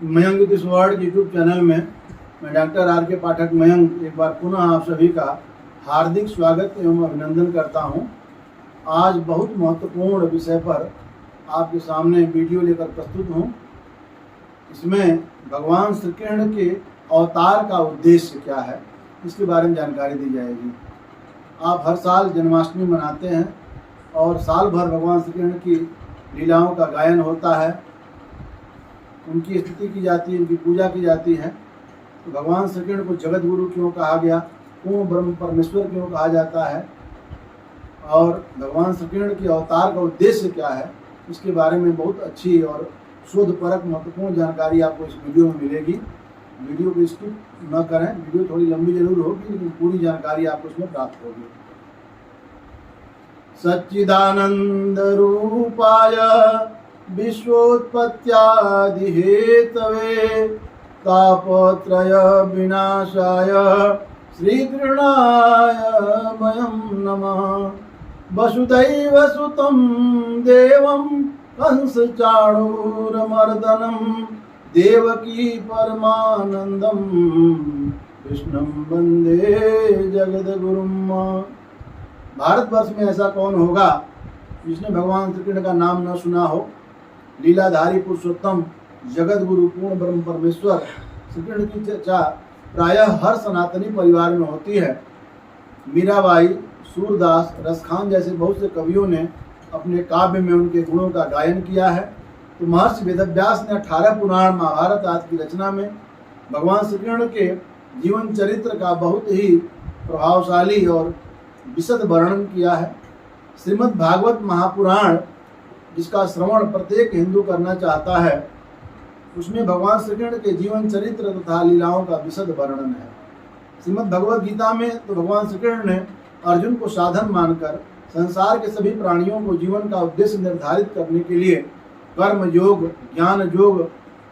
मयंक ज्योतिष world YouTube channel में मैं डॉक्टर आर के पाठक मयंक एक बार पुनः आप सभी का हार्दिक स्वागत एवं अभिनंदन करता हूं। आज बहुत महत्वपूर्ण विषय पर आपके सामने वीडियो लेकर प्रस्तुत हूं। इसमें भगवान श्री कृष्ण के अवतार का उद्देश्य क्या है, इसके बारे में जानकारी दी जाएगी। आप हर साल जन्माष्टमी मनाते हैं और साल भर भगवान श्री कृष्ण की लीलाओं का गायन होता है, उनकी स्तुति की जाती है, उनकी पूजा की जाती है। तो भगवान श्री कृष्ण को जगत गुरु क्यों कहा गया, पूर्ण ब्रह्म परमेश्वर क्यों कहा जाता है और भगवान श्री कृष्ण के अवतार का उद्देश्य क्या है, इसके बारे में बहुत अच्छी और शोधपरक महत्वपूर्ण जानकारी आपको इस वीडियो में मिलेगी। वीडियो को स्किप न करें, वीडियो थोड़ी लंबी जरूर होगी लेकिन पूरी जानकारी आपको इसमें प्राप्त होगी। सच्चिदानंद रूपाय विश्वोत्पत्त्यादि हेतवे तापत्रय विनाशाय श्रीकृष्णाय वयं नमः। वसुदैव सुतं देवं कंसचाणूरमर्दनं देवकी परमानंदं कृष्णं वंदे जगद्गुरुं। भारतवर्ष में ऐसा कौन होगा जिसने भगवान श्री कृष्ण का नाम न सुना हो। लीलाधारी पुरुषोत्तम जगत गुरु पूर्ण ब्रह्म परमेश्वर श्री कृष्ण की चर्चा प्रायः हर सनातनी परिवार में होती है। मीराबाई, सूरदास, रसखान जैसे बहुत से कवियों ने अपने काव्य में उनके गुणों का गायन किया है। तो महर्षि वेदव्यास ने 18 पुराण महाभारत आदि की रचना में भगवान श्री कृष्ण के जीवन चरित्र का बहुत ही प्रभावशाली और विशद वर्णन किया है। श्रीमद् भागवत महापुराण, जिसका श्रवण प्रत्येक हिंदू करना चाहता है, उसमें भगवान श्री कृष्ण के जीवन चरित्र तथा लीलाओं का विशद वर्णन है। श्रीमद् भगवद गीता में तो भगवान श्री कृष्ण ने अर्जुन को साधन मानकर संसार के सभी प्राणियों को जीवन का उद्देश्य निर्धारित करने के लिए कर्म योग, ज्ञान योग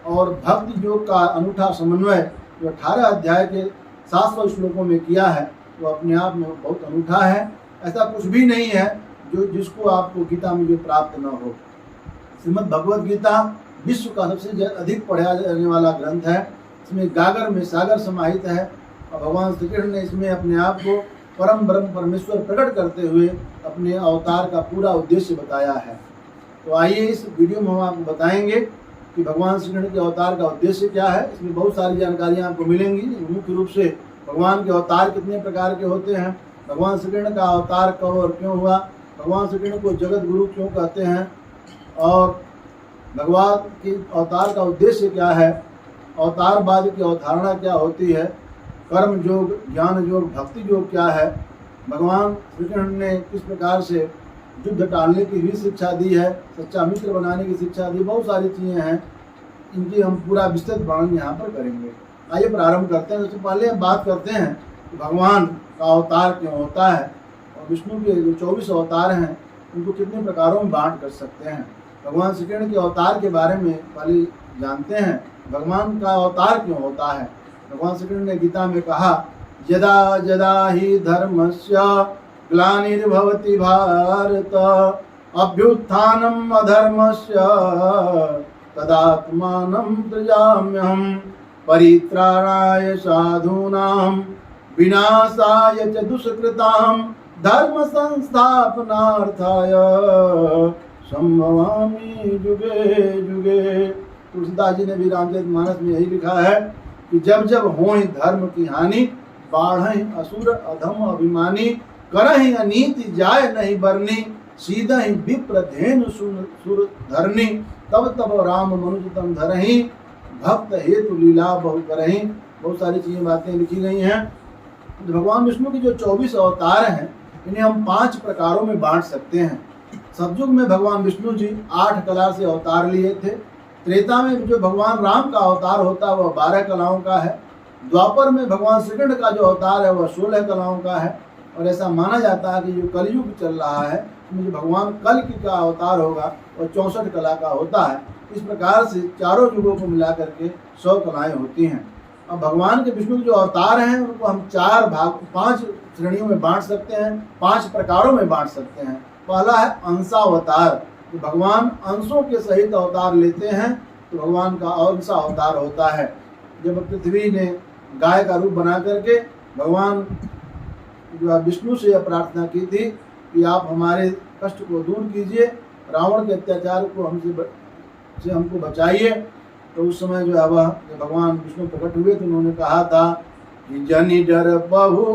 और भक्ति योग का अनूठा समन्वय जो 18 अध्याय के 700 श्लोकों में किया है, वो अपने आप में बहुत अनूठा है। ऐसा कुछ भी नहीं है जो जिसको आपको गीता में जो प्राप्त न हो। श्रीमद् भगवद गीता विश्व का सबसे अधिक पढ़ा जाने वाला ग्रंथ है। इसमें गागर में सागर समाहित है और भगवान श्री कृष्ण ने इसमें अपने आप को परम ब्रह्म परमेश्वर प्रकट करते हुए अपने अवतार का पूरा उद्देश्य बताया है। तो आइए इस वीडियो में हम आपको बताएंगे कि भगवान श्री कृष्ण के अवतार का उद्देश्य क्या है। इसमें बहुत सारी जानकारियाँ आपको मिलेंगी। मुख्य रूप से भगवान के अवतार कितने प्रकार के होते हैं, भगवान श्री कृष्ण का अवतार कब और क्यों हुआ, भगवान श्री कृष्ण को जगत गुरु क्यों कहते हैं और भगवान के अवतार का उद्देश्य क्या है, अवतारवाद की अवधारणा क्या होती है, कर्म योग, ज्ञान योग, भक्ति योग क्या है, भगवान श्री कृष्ण ने किस प्रकार से युद्ध टालने की भी शिक्षा दी है, सच्चा मित्र बनाने की शिक्षा दी, बहुत सारी चीज़ें हैं। इनकी हम पूरा विस्तृत वर्णन यहाँ पर करेंगे। आइए प्रारंभ करते हैं। सबसे पहले हम बात करते हैं कि भगवान का अवतार क्यों होता है और विष्णु के जो 24 अवतार हैं उनको कितने प्रकारों में बांट कर सकते हैं। भगवान श्री कृष्ण के अवतार के बारे में पहले जानते हैं, भगवान का अवतार क्यों होता है। भगवान श्री कृष्ण ने गीता में कहा, यदा यदा ही धर्मस्य ग्लानिर्भवति भारत अभ्युत्थानम् अधर्मस्य तदात्मानं सृजाम्यहम् परित्राणाय साधूनां विनाशाय च दुष्कृतां धर्म संस्थापनार्थाय संभवामि जुगे जुगे। तुलसीदास जी ने भी रामचरितमानस में यही लिखा है कि जब जब हों धर्म की हानि, बाढ़ असुर अधम अभिमानी, करहि अनीति जाय नहीं बरनी, सीधहि विप्र धेनु सुर धरनी, तब तब राम मनुज तम धरहि, भक्त हेतु लीला बहु करहि। बहुत सारी चीजें बातें लिखी गई हैं। भगवान विष्णु की जो 24 अवतार हैं इन्हें हम 5 प्रकारों में बांट सकते हैं। सतयुग में भगवान विष्णु जी 8 कला से अवतार लिए थे। त्रेता में जो भगवान राम का अवतार होता है वह 12 कलाओं का है। द्वापर में भगवान श्री कृष्ण का जो अवतार है वह 16 कलाओं का है। और ऐसा माना जाता है कि जो कलयुग चल रहा है उसमें जो भगवान कल की का अवतार होगा वह 64 कला का होता है। इस प्रकार से चारों युगों को मिला करके 100 कलाएँ होती हैं। अब भगवान के विष्णु के जो अवतार हैं उनको हम 5 श्रेणियों में बांट सकते हैं, 5 प्रकारों में बांट सकते हैं। पहला है अंशावतार, कि भगवान अंशों के सहित अवतार लेते हैं तो भगवान का और सा अवतार होता है। जब पृथ्वी ने गाय का रूप बना करके भगवान जो है विष्णु से यह प्रार्थना की थी कि आप हमारे कष्ट को दूर कीजिए, रावण के अत्याचार को हमको बचाइए। तो उस समय जो है वह जब भगवान विष्णु प्रकट हुए तो उन्होंने कहा था कि जनि डर बहु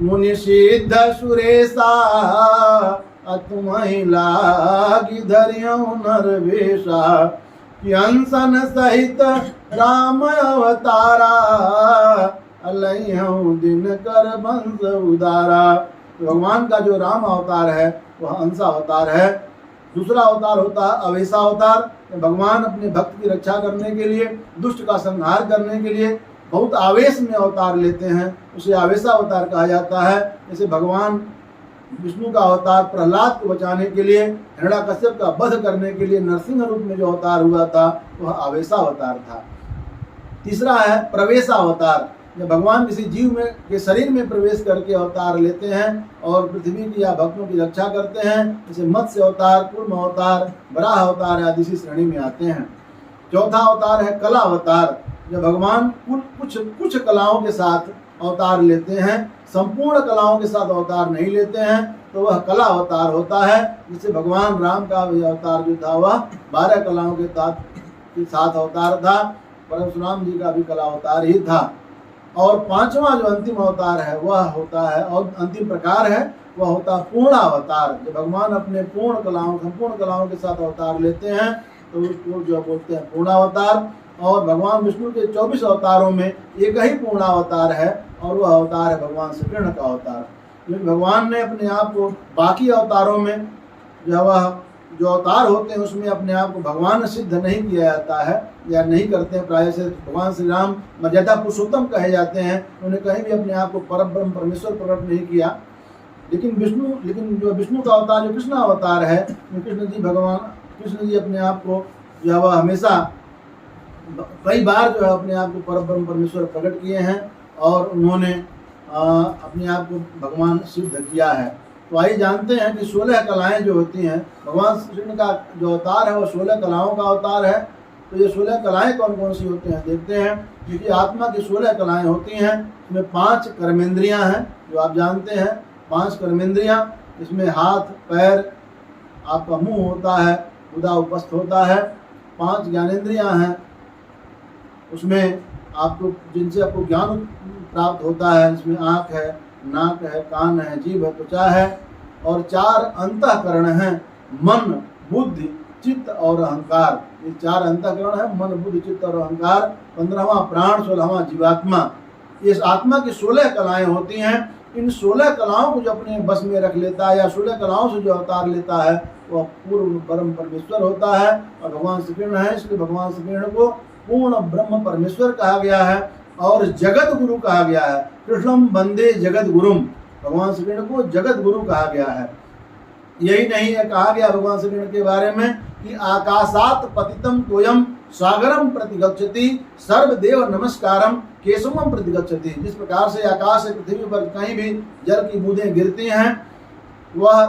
मुनि सिद्ध सुरेशा, तुम्हें लागी धरियो नरवेशा, कि अंसन सहित राम अवतारा, अलैहु दिन कर वंश उदारा। तो भगवान का जो राम अवतार है वह हंस अवतार है। दूसरा अवतार होता है अवेसा अवतार। भगवान अपने भक्त की रक्षा करने के लिए, दुष्ट का संहार करने के लिए बहुत आवेश में अवतार लेते हैं, उसे आवेशा अवतार कहा जाता है। जैसे भगवान विष्णु का अवतार प्रहलाद को बचाने के लिए, हिरण्याकश्यप का वध करने के लिए नरसिंह रूप में जो अवतार हुआ था वह आवेशा अवतार था। तीसरा है प्रवेशा अवतार। जब भगवान किसी जीव में के शरीर में प्रवेश करके अवतार लेते हैं और पृथ्वी की या भक्तों की रक्षा करते हैं, जैसे मत्स्य अवतार, कूर्म अवतार, वराह अवतार आदि इसी श्रेणी में आते हैं। चौथा अवतार है कला अवतार। जब भगवान कुछ कलाओं के साथ अवतार लेते हैं, संपूर्ण कलाओं के साथ अवतार नहीं लेते हैं, तो वह कला अवतार होता है। जिससे भगवान राम का अवतार जो था वह 12 कलाओं के साथ अवतार था। परशुराम जी का भी कला अवतार ही था। और पांचवा जो अंतिम अवतार है वह होता है, और अंतिम प्रकार है वह होता है पूर्ण अवतार। जब भगवान अपने संपूर्ण कलाओं के साथ अवतार लेते हैं तो उसको जो बोलते हैं पूर्ण अवतार। और भगवान विष्णु के 24 अवतारों में एक ही पूर्ण अवतार है और वह अवतार है भगवान श्री कृष्ण का अवतार। क्योंकि भगवान ने अपने आप को बाकी अवतारों में जो अवतार होते हैं उसमें अपने आप को भगवान सिद्ध नहीं किया जाता है या नहीं करते हैं। प्राय से भगवान श्री राम मर्यादा पुरुषोत्तम कहे जाते हैं, उन्होंने कहीं भी अपने आप को परब्रह्म परमेश्वर प्रकट नहीं किया। लेकिन जो विष्णु का अवतार जो कृष्ण अवतार है, कृष्ण जी अपने आप को जो वह हमेशा कई बार जो है अपने आप को परब्रह्म परमेश्वर प्रकट किए हैं और उन्होंने अपने आप को भगवान सिद्ध किया है। तो आइए जानते हैं कि 16 कलाएं जो होती हैं, भगवान श्री कृष्ण का जो अवतार है वो 16 कलाओं का अवतार है। तो ये 16 कलाएं कौन कौन सी होती हैं देखते हैं। क्योंकि आत्मा की 16 कलाएं होती हैं, इसमें 5 कर्मेंद्रियां हैं जो आप जानते हैं। 5 कर्मेंद्रियां, इसमें हाथ पैर, आपका मुंह होता है, उदा उपस्थ होता है। 5 ज्ञानेंद्रियां हैं, उसमें जिनसे आपको ज्ञान प्राप्त होता है। इसमें आँख है, नाक है, कान है, जीभ है, त्वचा है। और 4 अंतःकरण हैं, मन बुद्धि चित्त और अहंकार। ये 4 अंतःकरण है, मन बुद्धि चित्त और अहंकार। 15वां प्राण, 16वां जीवात्मा। इस आत्मा की 16 कलाएं होती हैं। इन 16 कलाओं को जो अपने बस में रख लेता है या 16 कलाओं से जो अवतार लेता है वह पूर्ण परम परमेश्वर होता है और भगवान श्री कृष्ण है। इसलिए भगवान श्री कृष्ण को पूर्ण ब्रह्म परमेश्वर कहा गया है और जगत गुरु कहा गया है। कृष्णम वंदे जगत गुरुम, भगवान श्री कृष्ण को जगत गुरु कहा गया है। यही नहीं है, कहा गया भगवान श्री कृष्ण के बारे में कि आकाशात पतितम तोयम सागरम प्रतिगच्छति सर्वदेव नमस्कारम केशवम प्रतिगच्छति। जिस प्रकार से आकाश से पृथ्वी पर कहीं भी जल की बूंदें गिरती हैं वह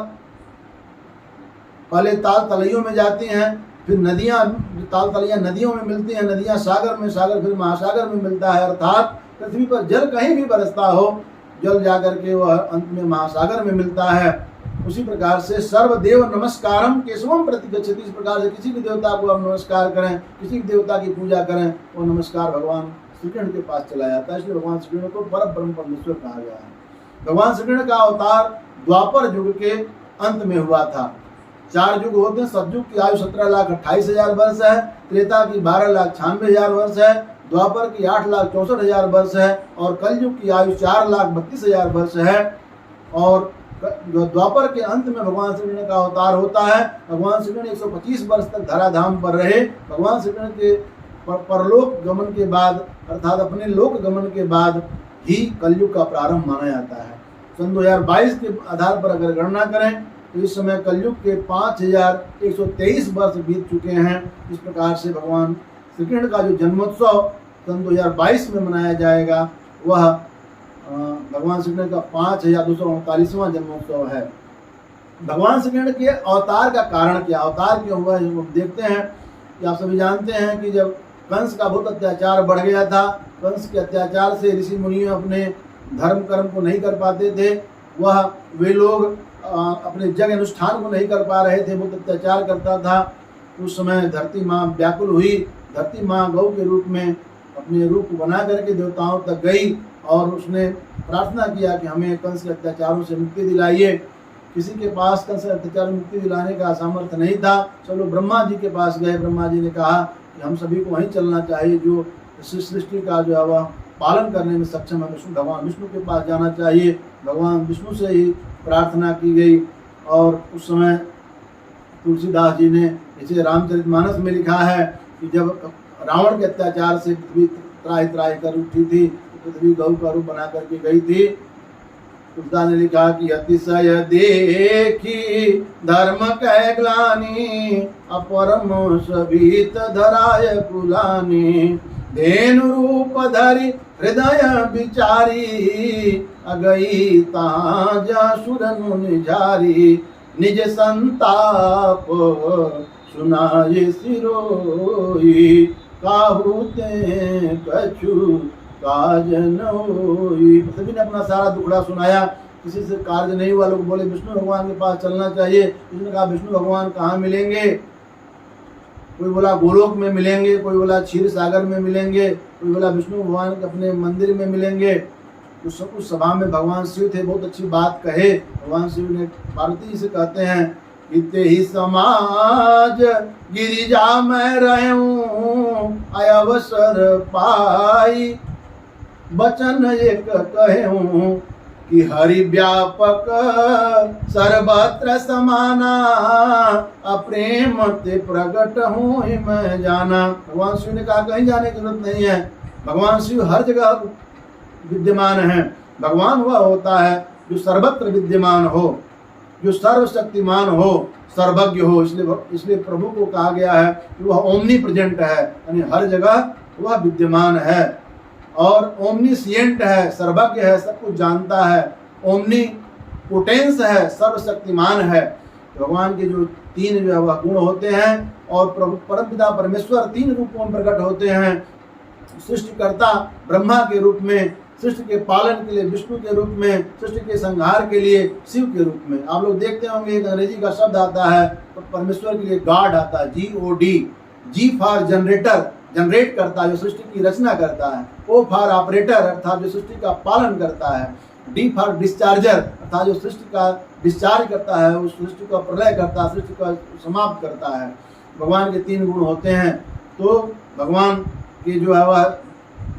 पहले ताल तलैयों में जाती हैं, फिर नदियां ताल तलैया नदियों में मिलती हैं, नदियां सागर में, सागर फिर महासागर में मिलता है। अर्थात पृथ्वी पर जल कहीं भी बरसता हो, जल जाकर के वह अंत में महासागर में मिलता है। उसी प्रकार से सर्वदेव नमस्कारम केशवम प्रतिगच्छति। इस प्रकार से किसी भी देवता को हम नमस्कार करें, किसी भी देवता की पूजा करें, वो नमस्कार भगवान श्री कृष्ण के पास चला जाता है। इसलिए भगवान श्री कृष्ण को पर ब्रह्म परमेश्वर कहा गया है। भगवान श्री कृष्ण का अवतार द्वापर युग के अंत में हुआ था। 4 युग होते हैं। सतयुग की आयु 17,28,000 वर्ष है, त्रेता की 12,96,000 वर्ष है, द्वापर की 8,64,000 वर्ष है और कलयुग की आयु 4,32,000 वर्ष है। और जो द्वापर के अंत में भगवान श्री कृष्ण का अवतार होता है। भगवान श्री कृष्ण 125 वर्ष तक धराधाम पर रहे। भगवान श्री कृष्ण के परलोक गमन के बाद अर्थात अपने लोक गमन के बाद ही कलयुग का प्रारंभ माना जाता है। सन 2022 के आधार पर अगर गणना करें तो इस समय कलयुग के 5,123 वर्ष बीत चुके हैं। इस प्रकार से भगवान श्री कृष्ण का जो जन्मोत्सव सन 2022 में मनाया जाएगा वह भगवान श्री कृष्ण का 5,239वां जन्मोत्सव है। भगवान श्री कृष्ण के अवतार का कारण क्या, अवतार क्यों हुआ है, देखते हैं। कि आप सभी जानते हैं कि जब कंस का बहुत अत्याचार बढ़ गया था, कंस के अत्याचार से ऋषि मुनि अपने धर्म कर्म को नहीं कर पाते थे, वे लोग अपने यज्ञ अनुष्ठान को नहीं कर पा रहे थे, बहुत अत्याचार करता था। उस समय धरती माँ व्याकुल हुई। धरती माँ गौ के रूप में अपने रूप को बना करके देवताओं तक गई और उसने प्रार्थना किया कि हमें कंस के अत्याचारों से मुक्ति दिलाइए। किसी के पास कंस के अत्याचार में मुक्ति दिलाने का सामर्थ्य नहीं था। चलो ब्रह्मा जी के पास गए। ब्रह्मा जी ने कहा कि हम सभी को वहीं चलना चाहिए, जो सृष्टि का जो है वह पालन करने में सक्षम है। भगवान विष्णु के पास जाना चाहिए। भगवान विष्णु से ही प्रार्थना की गई। और उस समय तुलसीदास जी ने इसे रामचरितमानस में लिखा है कि जब रावण के अत्याचार से पृथ्वी त्राहि त्राहि कर उठी थी, पृथ्वी गौ का रूप बना करके गई थी। तुलसीदास ने लिखा कि अतिशय देखी धर्म कह ग्लानि, अपरम सभीत धराय कुलानि। धेनु रूप धरि हृदय विचारी, अगई ताजा सुरनु निझारी। निज संताप सुनाये सिरोई, काहू ते कछु काज न होई। सभी ने अपना सारा दुखड़ा सुनाया, किसी से कार्य नहीं हुआ। लोग बोले विष्णु भगवान के पास चलना चाहिए। उसने कहा विष्णु भगवान कहाँ मिलेंगे? कोई बोला गोलोक में मिलेंगे, कोई बोला क्षीर सागर में मिलेंगे, कोई बोला विष्णु भगवान के अपने मंदिर में मिलेंगे। उस सभा में भगवान शिव थे, बहुत अच्छी बात कहे। भगवान शिव ने पार्वती जी से कहते हैं, इते ही समाज गिरिजा में रहूं, अवसर पाई बचन एक कहूं। कि हरि व्यापक सर्वत्र समाना, अप्रेम ते प्रगट हूँ मैं जाना। भगवान शिव ने कहा कहीं जाने की जरूरत नहीं है, भगवान शिव हर जगह विद्यमान है। भगवान वह होता है जो सर्वत्र विद्यमान हो, जो सर्वशक्तिमान हो, सर्वज्ञ हो। इसलिए प्रभु को कहा गया है कि वह ओमनी प्रेजेंट है, यानी हर जगह वह विद्यमान है। और ओमनीसिएंट है, सर्वज्ञ है, सब कुछ जानता है। ओमनी पोटेंस है, सर्वशक्तिमान है। भगवान के जो तीन जो वह गुण होते हैं, और परमपिता परमेश्वर तीन रूपों में प्रकट होते हैं। सृष्टिकर्ता ब्रह्मा के रूप में, सृष्टि के पालन के लिए विष्णु के रूप में, सृष्टि के संहार के लिए शिव के रूप में। आप लोग देखते होंगे एक अंग्रेजी का शब्द आता है, तो परमेश्वर के लिए गॉड आता है, GOD। G for generator, generate करता है, जो सृष्टि की रचना करता है। O फॉर ऑपरेटर, अर्थात जो सृष्टि का पालन करता है। D फॉर डिस्चार्जर, अर्थात जो सृष्टि का डिस्चार्ज करता है, उस सृष्टि का प्रलय करता है, सृष्टि का समाप्त करता है। भगवान के तीन गुण होते हैं। तो भगवान के जो है वह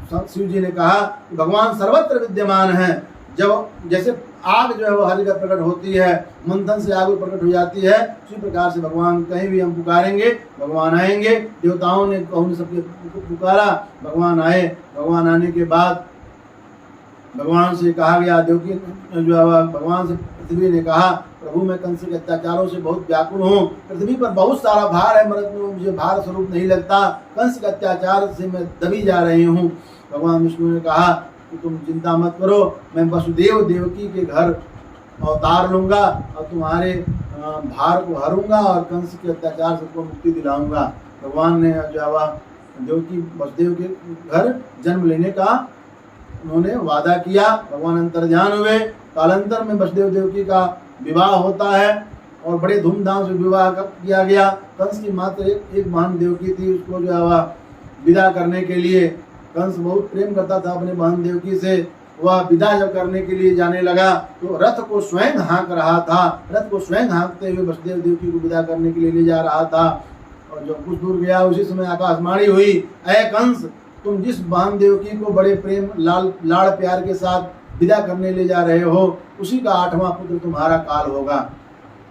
शिव जी ने कहा कि भगवान सर्वत्र विद्यमान है। जब जैसे आग जो है वो हर जगह प्रकट होती है, मंथन से आग प्रकट हो जाती है, उसी प्रकार से भगवान कहीं भी हम पुकारेंगे भगवान आएंगे। देवताओं ने कौन सबके पुकारा, भगवान आए। भगवान आने के बाद भगवान से कहा गया, देवकी जो है भगवान से पृथ्वी ने कहा, प्रभु मैं कंस के अत्याचारों से बहुत व्याकुल हूँ, पृथ्वी पर बहुत सारा भार है, मुझे भार स्वरूप नहीं लगता, कंस के अत्याचार से मैं दबी जा रही हूँ। भगवान विष्णु ने कहा कि तुम चिंता मत करो, मैं वसुदेव देवकी के घर अवतार लूंगा और तुम्हारे भार को हरूंगा और कंस के अत्याचार से मुक्ति दिलाऊंगा। भगवान ने जो है देवकी वसुदेव के घर जन्म लेने का उन्होंने वादा किया। भगवान अंतर्ध्यान हुए। कालांतर में वसुदेव देवकी का विवाह होता है और बड़े धूमधाम से विवाह किया गया। कंस की मात्र एक बहन देवकी थी, उसको जो है विदा करने के लिए, कंस बहुत प्रेम करता था अपने बहन देवकी से। वह विदा जब करने के लिए जाने लगा तो रथ को स्वयं हाँक रहा था, रथ को स्वयं हाँकते हुए वसुदेव देवकी को विदा करने के लिए ले जा रहा था। और जब कुछ दूर गया उसी समय आकाशवाणी हुई, अय कंस, तुम जिस बहन देवकी को बड़े प्रेम लाड़ प्यार के साथ विदा करने ले जा रहे हो, उसी का 8वां पुत्र तुम्हारा काल होगा।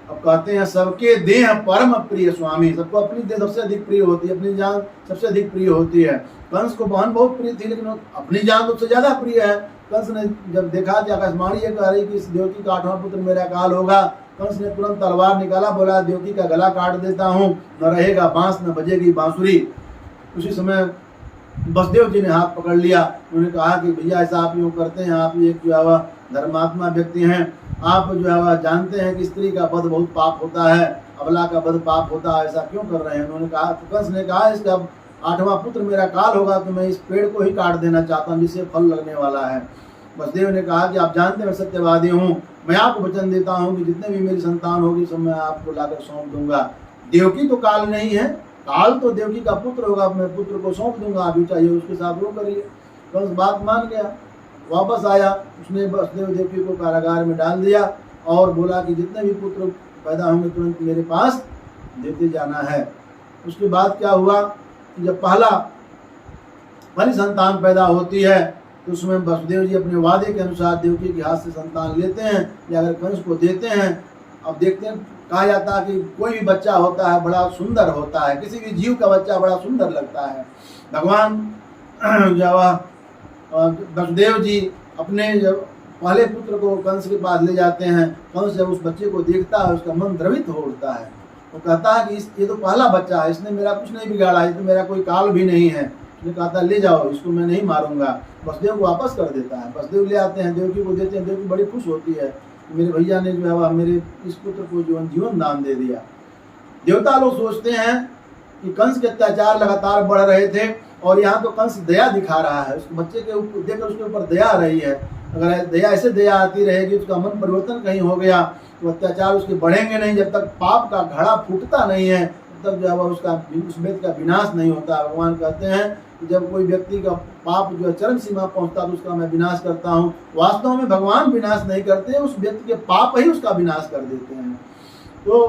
अब कहते हैं सबके देह परम प्रिय स्वामी, सबको अपनी देह सबसे अधिक प्रिय होती है, अपनी जान सबसे अधिक प्रिय होती है। कंस को बहन बहुत प्रिय थी, लेकिन अपनी जान सबसे ज्यादा प्रिय है। कंस ने जब देखा कि आकाशवाणी ये कह रही कि इस देवकी का 8वां पुत्र मेरा काल होगा, कंस ने तुरंत तलवार निकाला, बोला देवकी का गला काट देता हूँ, न रहेगा बांस न बजेगी बांसुरी। उसी समय वसुदेव जी ने हाथ पकड़ लिया। उन्होंने कहा कि भैया ऐसा आप यूँ करते हैं, आप एक जो है धर्मात्मा व्यक्ति हैं, आप जो है जानते हैं कि स्त्री का वध बहुत पाप होता है, अबला का बद पाप होता है, ऐसा क्यों कर रहे हैं? उन्होंने कहा, कंस ने कहा, इसका 8वां पुत्र मेरा काल होगा तो मैं इस पेड़ को ही काट देना चाहता हूँ जिससे फल लगने वाला है। वसुदेव ने कहा कि आप जानते हैं मैं सत्यवादी हूँ, मैं आपको वचन देता हूँ कि जितने भी मेरी संतान होगी सब मैं आपको लाकर सौंप दूंगा। देवकी तो काल नहीं है, काल तो देवकी का पुत्र होगा, मैं पुत्र को सौंप दूंगा, आप जो चाहिए उसके साथ वो करिए। कंस बात मान गया, वापस आया, उसने वसुदेव देवकी को कारागार में डाल दिया और बोला कि जितने भी पुत्र पैदा होंगे तुरंत मेरे पास देते जाना है। उसके बाद क्या हुआ, जब पहली संतान पैदा होती है तो उसमें वसुदेव जी अपने वादे के अनुसार देवकी के हाथ से संतान लेते हैं या अगर कंस को देते हैं। अब देखते हैं, कहा जाता है कि कोई भी बच्चा होता है बड़ा सुंदर होता है, किसी भी जीव का बच्चा बड़ा सुंदर लगता है। भगवान जब वसुदेव जी अपने जब पहले पुत्र को कंस के पास ले जाते हैं, कंस जब उस बच्चे को देखता है उसका मन द्रवित हो उठता है। वो कहता है कि ये तो पहला बच्चा है, इसने मेरा कुछ नहीं बिगाड़ा, इसमें मेरा कोई काल भी नहीं है। उसने कहा था ले जाओ इसको, मैं नहीं मारूंगा। वसुदेव को वापस कर देता है, वसुदेव ले आते हैं, देवकी को देते हैं। देवकी बड़ी खुश होती है, मेरे भैया ने जो है मेरे इस पुत्र को जीवन दान दे दिया। देवता लोग सोचते हैं कि कंस के अत्याचार लगातार बढ़ रहे थे और यहाँ तो कंस दया दिखा रहा है, उस बच्चे के ऊपर देखकर उसके ऊपर दया आ रही है। अगर दया ऐसे दया आती रहेगी, उसका मन परिवर्तन कहीं हो गया तो अत्याचार उसके बढ़ेंगे नहीं। जब तक पाप का घड़ा फूटता नहीं है तब तक जो है उसका उस व्यक्ति का विनाश नहीं होता। भगवान कहते हैं कि जब कोई व्यक्ति का पाप जो है चरम सीमा पहुंचता तो उसका मैं विनाश करता हूँ। वास्तव में भगवान विनाश नहीं करते, उस व्यक्ति के पाप ही उसका विनाश कर देते हैं। तो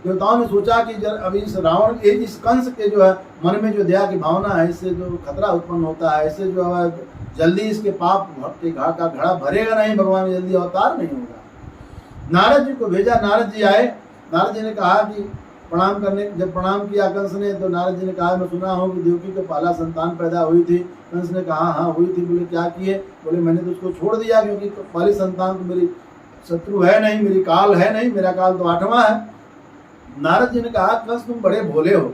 देवताओं ने सोचा कि जब अभी इस रावण के, इस कंस के जो है मन में जो दया की भावना है, इससे जो खतरा उत्पन्न होता है, इससे जो है जल्दी इसके पाप के का घड़ा भरेगा नहीं, भगवान जल्दी अवतार नहीं होगा। नारद जी को भेजा, नारद जी आए। नारद जी ने कहा कि प्रणाम करने, जब प्रणाम किया कंस ने तो नारद जी ने कहा मैं सुना हूँ कि देवकी को पहला संतान पैदा हुई थी। कंस ने कहा हाँ हुई थी। बोले क्या किए? बोले मैंने तो उसको छोड़ दिया क्योंकि पहली संतान तो मेरी शत्रु है नहीं, मेरी काल है नहीं, मेरा काल तो 8वां है। नारद जी ने कहा कंस तुम बड़े भोले हो,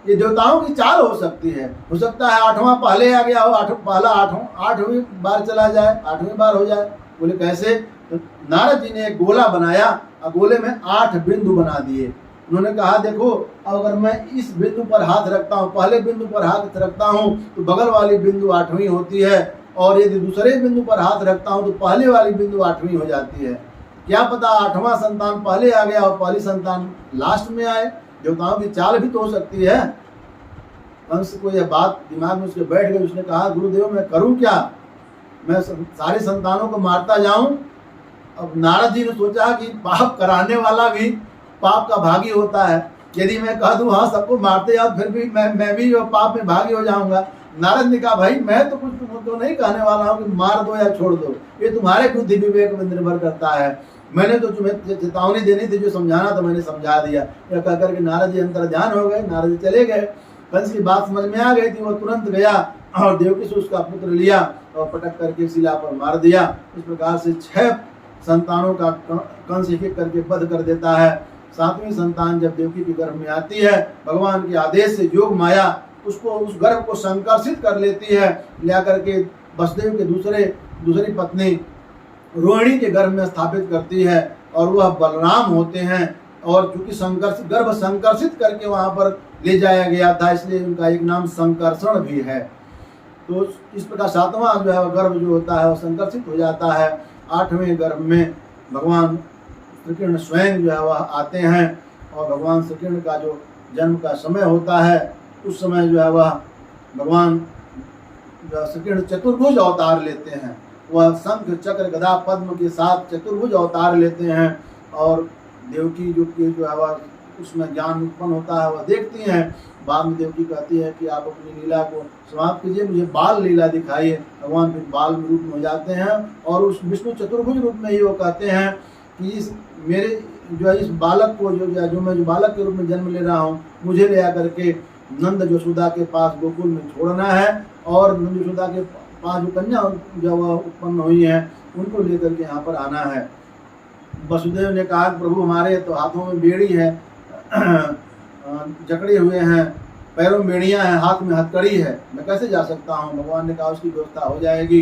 ये देवताओं की चाल हो सकती है, हो सकता है 8वां पहले आ गया हो, पहला 8वीं बार चला जाए, 8वीं बार हो जाए। बोले कैसे? तो नारद जी ने एक गोला बनाया और गोले में 8 बिंदु बना दिए। उन्होंने कहा देखो अगर मैं इस बिंदु पर हाथ रखता हूँ, पहले बिंदु पर हाथ रखता हूँ तो बगल वाली बिंदु 8वीं होती है, और यदि दूसरे बिंदु पर हाथ रखता हूँ तो पहले वाली बिंदु 8वीं हो जाती है। क्या पता 8वां संतान पहले आ गया और पहली संतान लास्ट में आए। देवताओं की चाल भी तो हो सकती है। कंस को यह बात दिमाग में उसके बैठ गई। उसने कहा गुरुदेव मैं करूं क्या, मैं सारे संतानों को मारता जाऊं? अब नारद जी ने सोचा कि पाप कराने वाला भी पाप का भागी होता है, यदि मैं कह दूं हाँ सबको मारते जाओ फिर भी मैं भी पाप में भागी हो जाऊंगा। नारद ने कहा भाई मैं तो कुछ तुमको नहीं कहने वाला हूँ कि मार दो या छोड़ दो, ये तुम्हारे बुद्धि विवेक में निर्भर करता है। मैंने तो तुम्हें चेतावनी देनी थी, जो समझाना तो मैंने समझा दिया। यह कहकर के नारद जी अंतर ध्यान हो गए, नारद जी चले गए। कंस की बात समझ में आ गई थी, वो तुरंत गया और देवकी से उसका पुत्र लिया और पटक करके शिला पर मार दिया। इस प्रकार से 6 संतानों का कंस एक करके वध कर देता है। 7वीं संतान जब देवकी के गर्भ में आती है, भगवान के आदेश से योग माया उसको उस गर्भ को संकर्षित कर लेती है, ले करके वसुदेव के दूसरी पत्नी रोहिणी के गर्भ में स्थापित करती है और वह बलराम होते हैं। और चूंकि गर्भ संकर्षित करके वहां पर ले जाया गया था इसलिए उनका एक नाम संकर्षण भी है। तो इस प्रकार 7वां जो है गर्भ जो होता है वो संकर्षित हो जाता है। 8वें गर्भ में भगवान श्री कृष्ण स्वयं जो है वह आते हैं और भगवान श्री कृष्ण का जो जन्म का समय होता है उस समय जो है वह भगवान श्री कृष्ण चतुर्भुज अवतार लेते हैं। वह शंख चक्र गदा पद्म के साथ चतुर्भुज अवतार लेते हैं और देवकी जो है वह उसमें ज्ञान उत्पन्न होता है, वह देखती हैं। बाद में देवकी कहती है कि आप अपनी लीला को समाप्त कीजिए, मुझे बाल लीला दिखाइए। भगवान फिर बाल रूप में हो जाते हैं और उस विष्णु चतुर्भुज रूप में ही वो कहते हैं कि इस मेरे जो है इस बालक को जो मैं जो बालक के रूप में जन्म ले रहा हूँ, मुझे ले आकर के नंद यशोदा के पास गोकुल में छोड़ना है और नंद यशोदा के पास जो कन्या जो वह उत्पन्न हुई है उनको लेकर के यहाँ पर आना है। वसुदेव ने कहा प्रभु हमारे तो हाथों में बेड़ी है, जकड़े हुए हैं, पैरों में बेड़ियां हैं, हाथ में हथकड़ी है, मैं कैसे जा सकता हूँ? भगवान ने कहा उसकी व्यवस्था हो जाएगी।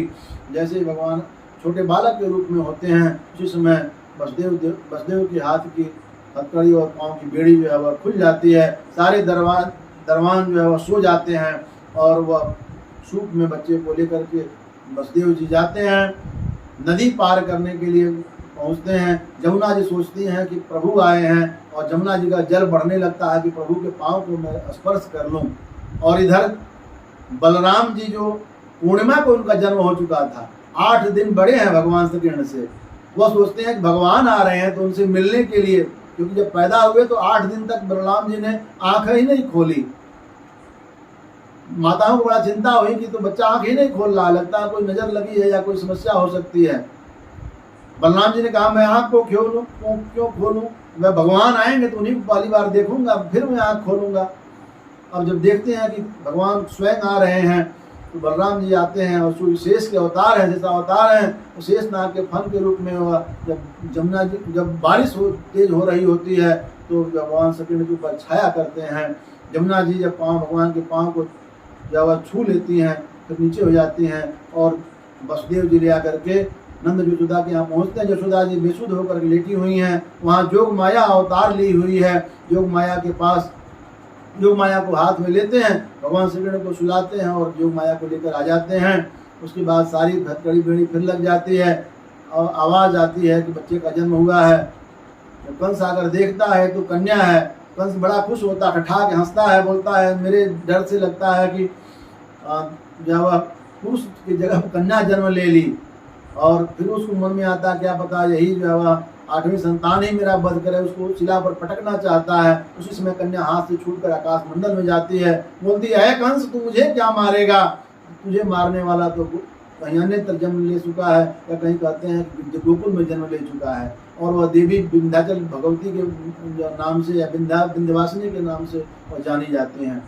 जैसे ही भगवान छोटे बालक के रूप में होते हैं उसी समय वसुदेव के हाथ की हथकड़ी और पाँव की बेड़ी जो है वह खुल जाती है, सारे दरवान जो है वह सो जाते हैं और वह सूप में बच्चे को लेकर के बसदेव जी जाते हैं। नदी पार करने के लिए पहुंचते हैं। जमुना जी सोचती हैं कि प्रभु आए हैं और जमुना जी का जल बढ़ने लगता है कि प्रभु के पाँव को मैं स्पर्श कर लूं। और इधर बलराम जी जो पूर्णिमा को उनका जन्म हो चुका था, 8 दिन बड़े हैं भगवान श्री कृष्ण से, वह सोचते हैं कि भगवान आ रहे हैं तो उनसे मिलने के लिए, क्योंकि जब पैदा हुए तो 8 दिन तक बलराम जी ने आंखें ही नहीं खोली। माताओं को बड़ा चिंता हुई कि तो बच्चा आंख ही नहीं खोल रहा, लगता है कोई नजर लगी है या कोई समस्या हो सकती है। बलराम जी ने कहा मैं आंख को क्यों खोलूं, मैं भगवान आएंगे तो उन्हीं को पहली बार देखूंगा, फिर मैं आंख खोलूंगा। अब जब देखते हैं कि भगवान स्वयं आ रहे हैं तो बलराम जी आते हैं और शेष के अवतार हैं, जैसा अवतार हैं तो शेष नाग के फन के रूप में हुआ। जब बारिश तेज हो रही होती है तो भगवान श्री कृष्ण के ऊपर छाया करते हैं। जमुना जी जब भगवान के पाँव को जब छू लेती हैं फिर नीचे हो जाती हैं और वसुदेव जी ले आकर के नंद यशोदा के यहाँ पहुँचते हैं। यशोदा जी बेसुध होकर लेटी हुई हैं, वहाँ जोग माया अवतार ली हुई है। जोग माया के पास योग माया को हाथ में लेते हैं, भगवान श्री कृष्ण को सुलाते हैं और योग माया को लेकर आ जाते हैं। उसके बाद सारी हथकड़ी बेड़ी फिर लग जाती है और आवाज़ आती है कि बच्चे का जन्म हुआ है। जब कंस आकर देखता है तो कन्या है। कंस बड़ा खुश होता है, ठठा के हंसता है, बोलता है मेरे डर से लगता है कि जब पुरुष की जगह कन्या जन्म ले ली। और फिर उसको मन में आता क्या पता यही जो है 8वीं संतान ही मेरा वध करे, उसको शिला पर पटकना चाहता है। उसी समय कन्या हाथ से छूटकर आकाश मंडल में जाती है, बोलती है कंस तू मुझे क्या मारेगा, तुझे मारने वाला तो कहीं अन्यत्र जन्म ले चुका है, या कहीं कहते हैं कि गोकुल में जन्म ले चुका है। और वह देवी विंध्याचल भगवती के नाम से या विंध्यवासिनी के नाम से वह जानी जाती हैं।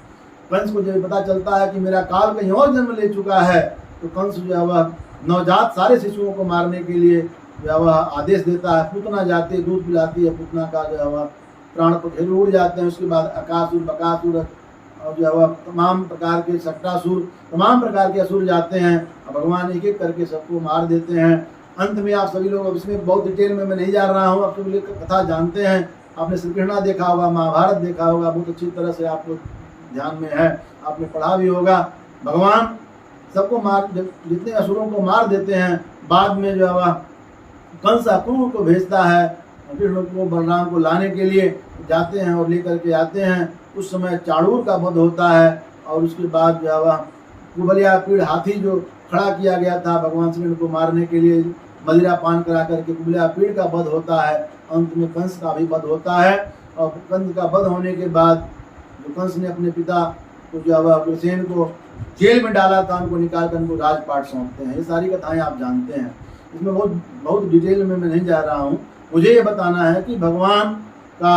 कंस को जब पता चलता है कि मेरा काल कहीं और जन्म ले चुका है तो कंस जो है वह नवजात सारे शिशुओं को मारने के लिए वह आदेश देता है। पूतना जाती है, दूध पिलाती है, पूतना का जो है वह प्राण पखेरु उड़ जाते हैं। उसके बाद अकासुर, बकासुर और जो है वह तमाम प्रकार के सट्टासुर, तमाम प्रकार के असुर जाते हैं। भगवान एक एक करके सबको मार देते हैं। अंत में आप सभी लोग, अब इसमें बहुत डिटेल में मैं नहीं जा रहा हूँ, आप सभी लोग कथा जानते हैं। आपने श्री कृष्णा देखा होगा, महाभारत देखा होगा, बहुत अच्छी तरह से आपको ध्यान में है, आपने पढ़ा भी होगा। भगवान सबको मार, जितने असुरों को मार देते हैं, बाद में जो है वह कंस अक्रूर को भेजता है कृष्ण को बलराम को लाने के लिए। जाते हैं और लेकर के आते हैं। उस समय चाणूर का वध होता है और उसके बाद जो है वह कुबलिया पीड़ हाथी जो खड़ा किया गया था भगवान श्री कृष्ण को मारने के लिए, मदिरा पान करा करके कुबलिया पीड़ का वध होता है। अंत में कंस का भी वध होता है। और कंस का वध होने के बाद जो कंस ने अपने पिता को जो है वह अग्रसेन को जेल में डाला था, उनको निकाल कर उनको राजपाट सौंपते हैं। ये सारी कथाएं आप जानते हैं, इसमें बहुत डिटेल में मैं नहीं जा रहा हूँ। मुझे ये बताना है कि भगवान का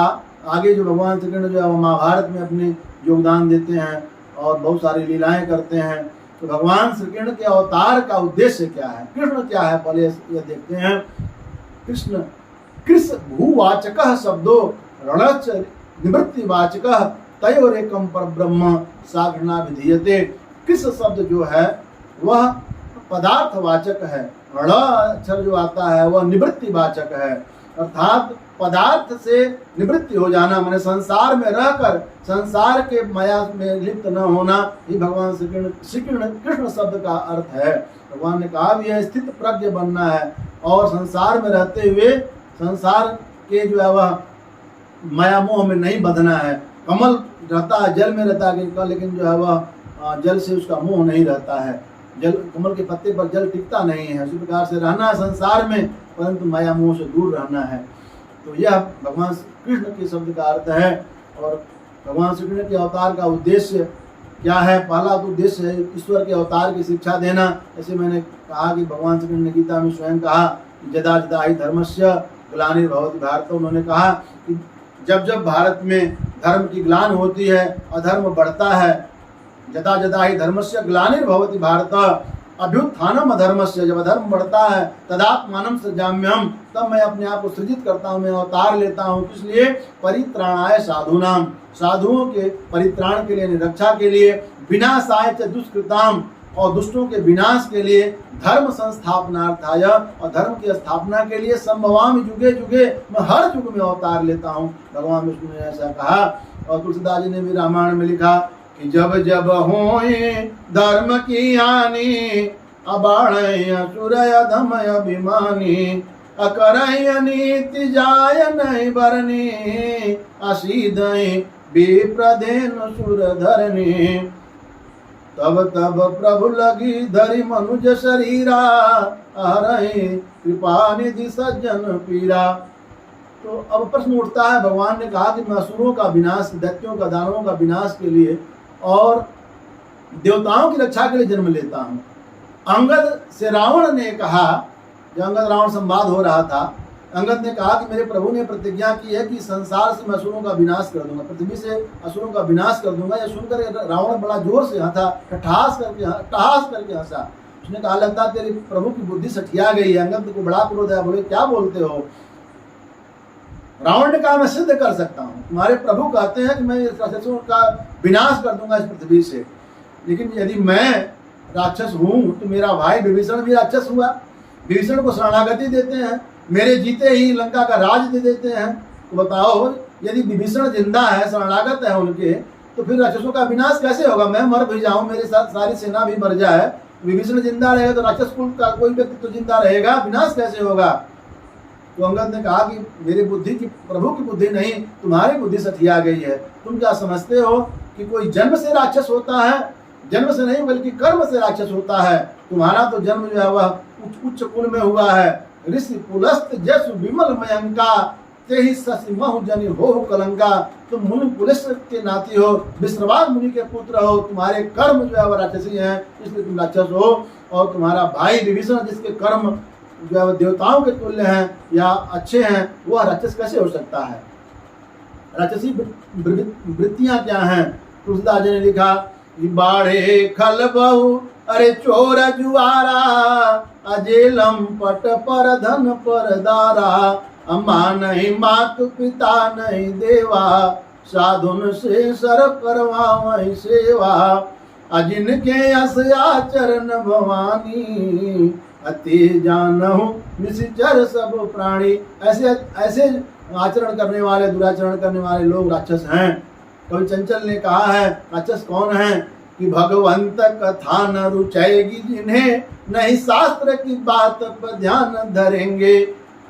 आगे जो भगवान श्री कृष्ण जो है महाभारत में अपने योगदान देते हैं और बहुत सारी लीलाएं करते हैं। तो भगवान श्री कृष्ण के अवतार का उद्देश्य क्या है, कृष्ण क्या है, पहले ये देखते हैं। कृष्ण कृष्ण भूवाचक शब्दो रणच निवृत्तिवाचक तयोरेकम पर ब्रह्म साघना विधीयते। कृष्ण शब्द जो है वह पदार्थवाचक है, ण अक्षर जो आता है वह निवृत्तिवाचक है, अर्थात पदार्थ से निवृत्ति हो जाना, माने संसार में रहकर संसार के माया में लिप्त न होना, ही भगवान श्री कृष्ण शब्द का अर्थ है। भगवान ने कहा भी है स्थित प्रज्ञ बनना है और संसार में रहते हुए संसार के जो है वह माया मोह में नहीं बंधना है। कमल रहता है जल में रहता है, लेकिन जो है वह जल से उसका मोह नहीं रहता है। जल कमल के पत्ते पर जल टिकता नहीं है। उसी प्रकार से रहना है संसार में, परंतु माया मोह से दूर रहना है। तो यह भगवान कृष्ण के शब्द का अर्थ है। और भगवान श्री कृष्ण के अवतार का उद्देश्य क्या है? पहला तो उद्देश्य है ईश्वर के अवतार की शिक्षा देना। जैसे मैंने कहा कि भगवान श्री कृष्ण ने गीता में स्वयं कहा कि यदा यदा हि धर्मस्य ग्लानिर्भवति भारत। उन्होंने कहा कि जब जब भारत में धर्म की ग्लानि होती है, अधर्म बढ़ता है, यदा यदा हि धर्मस्य ग्लानिर्भवति भारत अभ्युत्थानम अधर्मस्य, जब अधर्म बढ़ता है तदात्मानं सृजाम्यहम्, तब मैं अपने आप को सृजित करता हूँ, मैं अवतार लेता हूँ। इसलिए परित्राणाय साधूनाम, साधुओं के परित्राण के लिए, रक्षा के लिए, विनाशाय च दुष्कृताम, और दुष्टों के विनाश के लिए, धर्म संस्थापनार्थाय, और धर्म की स्थापना के लिए संभवामि युगे युगे, मैं हर युग में अवतार लेता हूँ। भगवान विष्णु ने ऐसा कहा। और तुलसीदास जी ने भी रामायण में लिखा कि जब जब होए धर्म की हानि, अबाणय असुरय धमय अभिमानी, अकरय नीति जाय नहीं बरनी, असीदय विप्रधेन सुर धरनी। तब तब प्रभु लगी धरि मनुज शरीरा, हरहि कृपा निधि सज्जन पीरा। तो अब प्रश्न उठता है, भगवान ने कहा कि मैं असुरों का विनाश, दैत्यों का, दानवों का विनाश के लिए और देवताओं की रक्षा के लिए जन्म लेता हूँ। अंगद से रावण ने कहा, जब अंगद रावण संवाद हो रहा था, अंगद ने कहा कि मेरे प्रभु ने प्रतिज्ञा की है कि संसार से मैं असुरों का विनाश कर दूंगा, पृथ्वी से असुरों का विनाश कर दूंगा। यह सुनकर रावण बड़ा जोर से हंसा, ठहास करके हंसा। उसने कहा, लगता तेरे प्रभु की बुद्धि सठिया गई है। अंगद को बड़ा क्रोध आया, बोले क्या बोलते हो? रावण ने कहा, मैं सिद्ध कर सकता हूँ, तुम्हारे प्रभु कहते हैं कि मैं राक्षसों का विनाश कर दूंगा इस पृथ्वी से, लेकिन यदि मैं राक्षस हूँ तो मेरा भाई विभीषण भी राक्षस हुआ। विभीषण को शरणागति देते हैं, मेरे जीते ही लंका का राज दे देते हैं। तो बताओ, यदि विभीषण जिंदा है, शरणागत है उनके, तो फिर राक्षसों का विनाश कैसे होगा? मैं मर भी जाऊं, मेरे साथ सारी सेना भी मर जाए, विभीषण जिंदा रहेगा तो राक्षस कुल का कोई व्यक्ति तो जिंदा रहेगा, विनाश कैसे होगा? तो अंगद ने कहा कि मेरी बुद्धि की, प्रभु की बुद्धि नहीं, तुम्हारी बुद्धि सठिया गई है। तुम क्या समझते हो कि कोई जन्म से राक्षस होता है? जन्म से नहीं बल्कि कर्म से राक्षस होता है। तुम्हारा तो जन्म जो है वह उच्च कुल में हुआ है। ऋषि पुलस्त जसु विमल मयंका, तेहि शशि महु जनि होहु कलंका। तुम मुनि पुलस्त के नाती हो, विश्रवास मुनि के पुत्र हो, तुम्हारे कर्म जो है वह राक्षसी हैं, इसलिए तुम राक्षस हो। और तुम्हारा भाई विभीषण, जिसके कर्म जो है देवताओं के तुल्य हैं या अच्छे हैं, वह राक्षस कैसे हो सकता है? राक्षसी वृत्तियां क्या हैं? तुलसीदास जी ने लिखा, बाढ़े खल बहु अरे चोर जुआरा, अजेलम पट पर धन पर दारा। अम्मा नहीं मातु पिता नहीं देवा, साधुन से सर करवा वही सेवा। अजिनके यस आचरण भवानी, अति जानहु निश्चर सब प्राणी। ऐसे ऐसे आचरण करने वाले, दुराचरण करने वाले लोग राक्षस हैं। कवि चंचल ने कहा है, राक्षस कौन है? कि भगवंत कथा न रुचेगी जिन्हें, नहीं शास्त्र की बात पर ध्यान धरेंगे।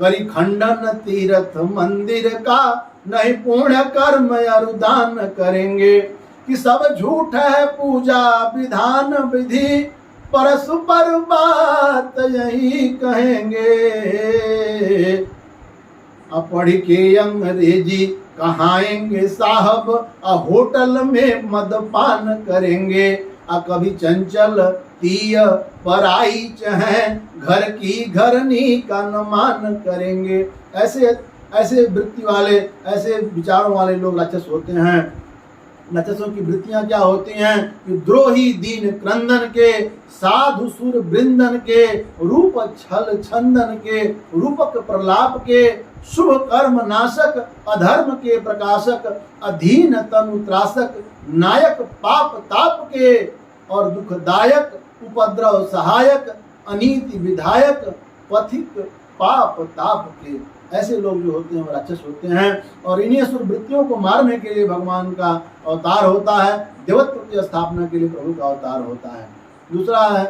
करी खंडन तीर्थ मंदिर का, नहीं पुण्य कर्म अरुदान करेंगे। कि सब झूठ है पूजा विधान विधि, परस्पर बात यही कहेंगे। पढ़ के अंग्रेजी कहाएंगे साहब, होटल में मदपान करेंगे। कभी चंचल तीय पराई चहे, घर की घरनी का न मान करेंगे। ऐसे ऐसे वृत्ति वाले, ऐसे विचारों वाले लोग राक्षस होते हैं। राक्षसों की वृत्तियां क्या होती हैं? कि द्रोही दीन क्रंदन के, साधु सुर वृंदन के, रूप छल छंदन के, रूपक प्रलाप के, शुभ कर्म नाशक, अधर्म के प्रकाशक, अधीन तनु त्रासक, नायक पाप ताप के, और दुखदायक उपद्रव सहायक, अनीति विधायक, पथिक पाप ताप के। ऐसे लोग जो होते हैं वो राक्षस होते हैं। और इन्हीं असुर वृत्तियों को मारने के लिए भगवान का अवतार होता है, देवत्व की स्थापना के लिए प्रभु का अवतार होता है। दूसरा है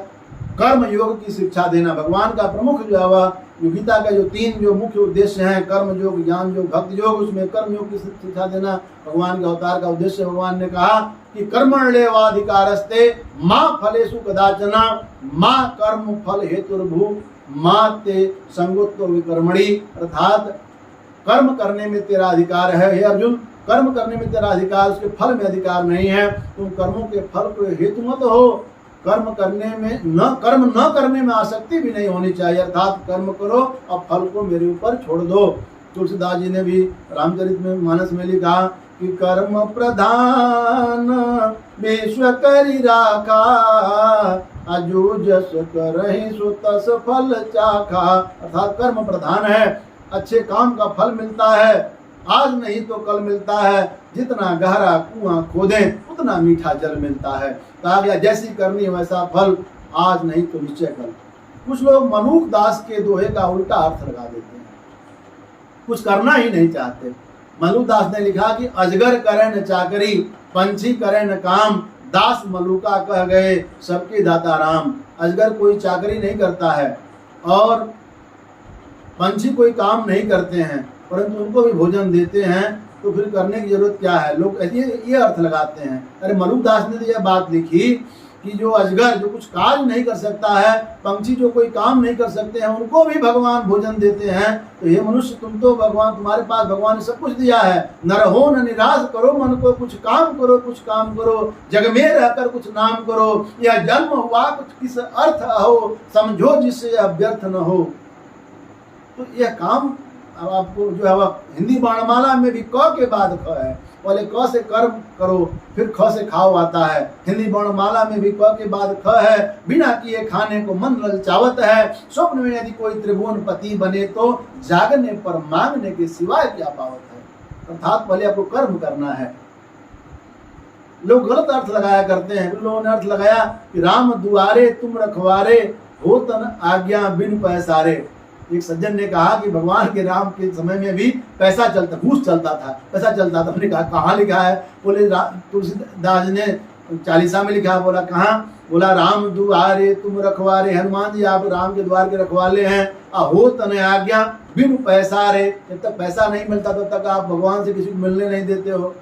कर्म योग की शिक्षा देना। भगवान का प्रमुख जो है वह गीता का जो 3 जो मुख्य उद्देश्य हैं, कर्म योग, ज्ञान योग, भक्ति योग, उसमें कर्म योग की शिक्षा देना भगवान के अवतार का उद्देश्य। भगवान ने कहा कि कर्मण्येवाधिकारस्ते मां फलेषु कदाचन, मां कर्म फल हेतुर्भु, मां ते संगोत्तो विकर्मणि। अर्थात कर्म करने में तेरा अधिकार है हे अर्जुन, कर्म करने में तेरा अधिकार, उसके फल में अधिकार नहीं है। तुम कर्मों के फल को हेतु मत हो। कर्म करने में कर्म न करने में आसक्ति भी नहीं होनी चाहिए। अर्थात कर्म करो और फल को मेरे ऊपर छोड़ दो। तुलसीदास जी ने भी रामचरितमानस में लिखा कि कर्म प्रधान विश्व करि राखा, अजो जस करहि सो तस फल चाखा। अर्थात कर्म प्रधान है, अच्छे काम का फल मिलता है, आज नहीं तो कल मिलता है, जितना गहरा कुआं खोदें उतना मीठा जल मिलता है। कहा गया जैसी करनी वैसा फल, आज नहीं तो निश्चय कल। कुछ लोग मलूक दास के दोहे का उल्टा अर्थ लगा देते हैं, कुछ करना ही नहीं चाहते। मलूक दास ने लिखा कि अजगर करे न चाकरी, पंछी करे न काम, दास मलूका कह गए सबके दाता राम। अजगर कोई चाकरी नहीं करता है और पंछी कोई काम नहीं करते हैं, परंतु उनको भी भोजन देते हैं, तो फिर करने की जरूरत क्या है। लोग ये अर्थ लगाते हैं। अरे मलूक दास ने तो यह बात लिखी कि जो अजगर जो कुछ कार्य नहीं कर सकता है, पंछी जो कोई काम नहीं कर सकते हैं, उनको भी भगवान भोजन देते हैं। तो ये मनुष्य, तुम तो भगवान, तुम्हारे पास भगवान ने सब कुछ दिया है, न रहो न निराश करो मन को, कुछ काम करो, कुछ काम करो, जग में रहकर कुछ नाम करो। यह जन्म हुआ कुछ किस अर्थ हो, समझो जिससे अव्यर्थ न हो। तो यह काम अब आपको जो है हिंदी वर्णमाला में भी क के बाद ख है, पहले क से कर्म करो फिर ख से खाओ आता है। हिंदी वर्णमाला में भी क के बाद ख है, बिना किए खाने को मन ललचावत है। स्वप्न में यदि कोई त्रिभुवन पति बने तो जागने पर मांगने के सिवाय क्या पावत है। अर्थात पहले आपको कर्म करना है। लोग गलत अर्थ लगाया करते हैं। लोगों ने अर्थ लगाया कि राम दुआरे तुम रखवारे, हो तन आज्ञा बिन पैसारे। एक सज्जन ने कहा कि भगवान के राम के समय में भी पैसा चलता, घूस चलता था, पैसा चलता था। हमने कहा कहाँ लिखा है? बोले तुलसीदास ने चालीसा में लिखा। बोला कहाँ? बोला राम दुआरे तुम रखवारे, हनुमान जी आप राम के द्वार के रखवाले हैं। हो तने आज्ञा बिन पैसा रे, जब तक पैसा नहीं मिलता तब तक आप भगवान से किसी को मिलने नहीं देते हो।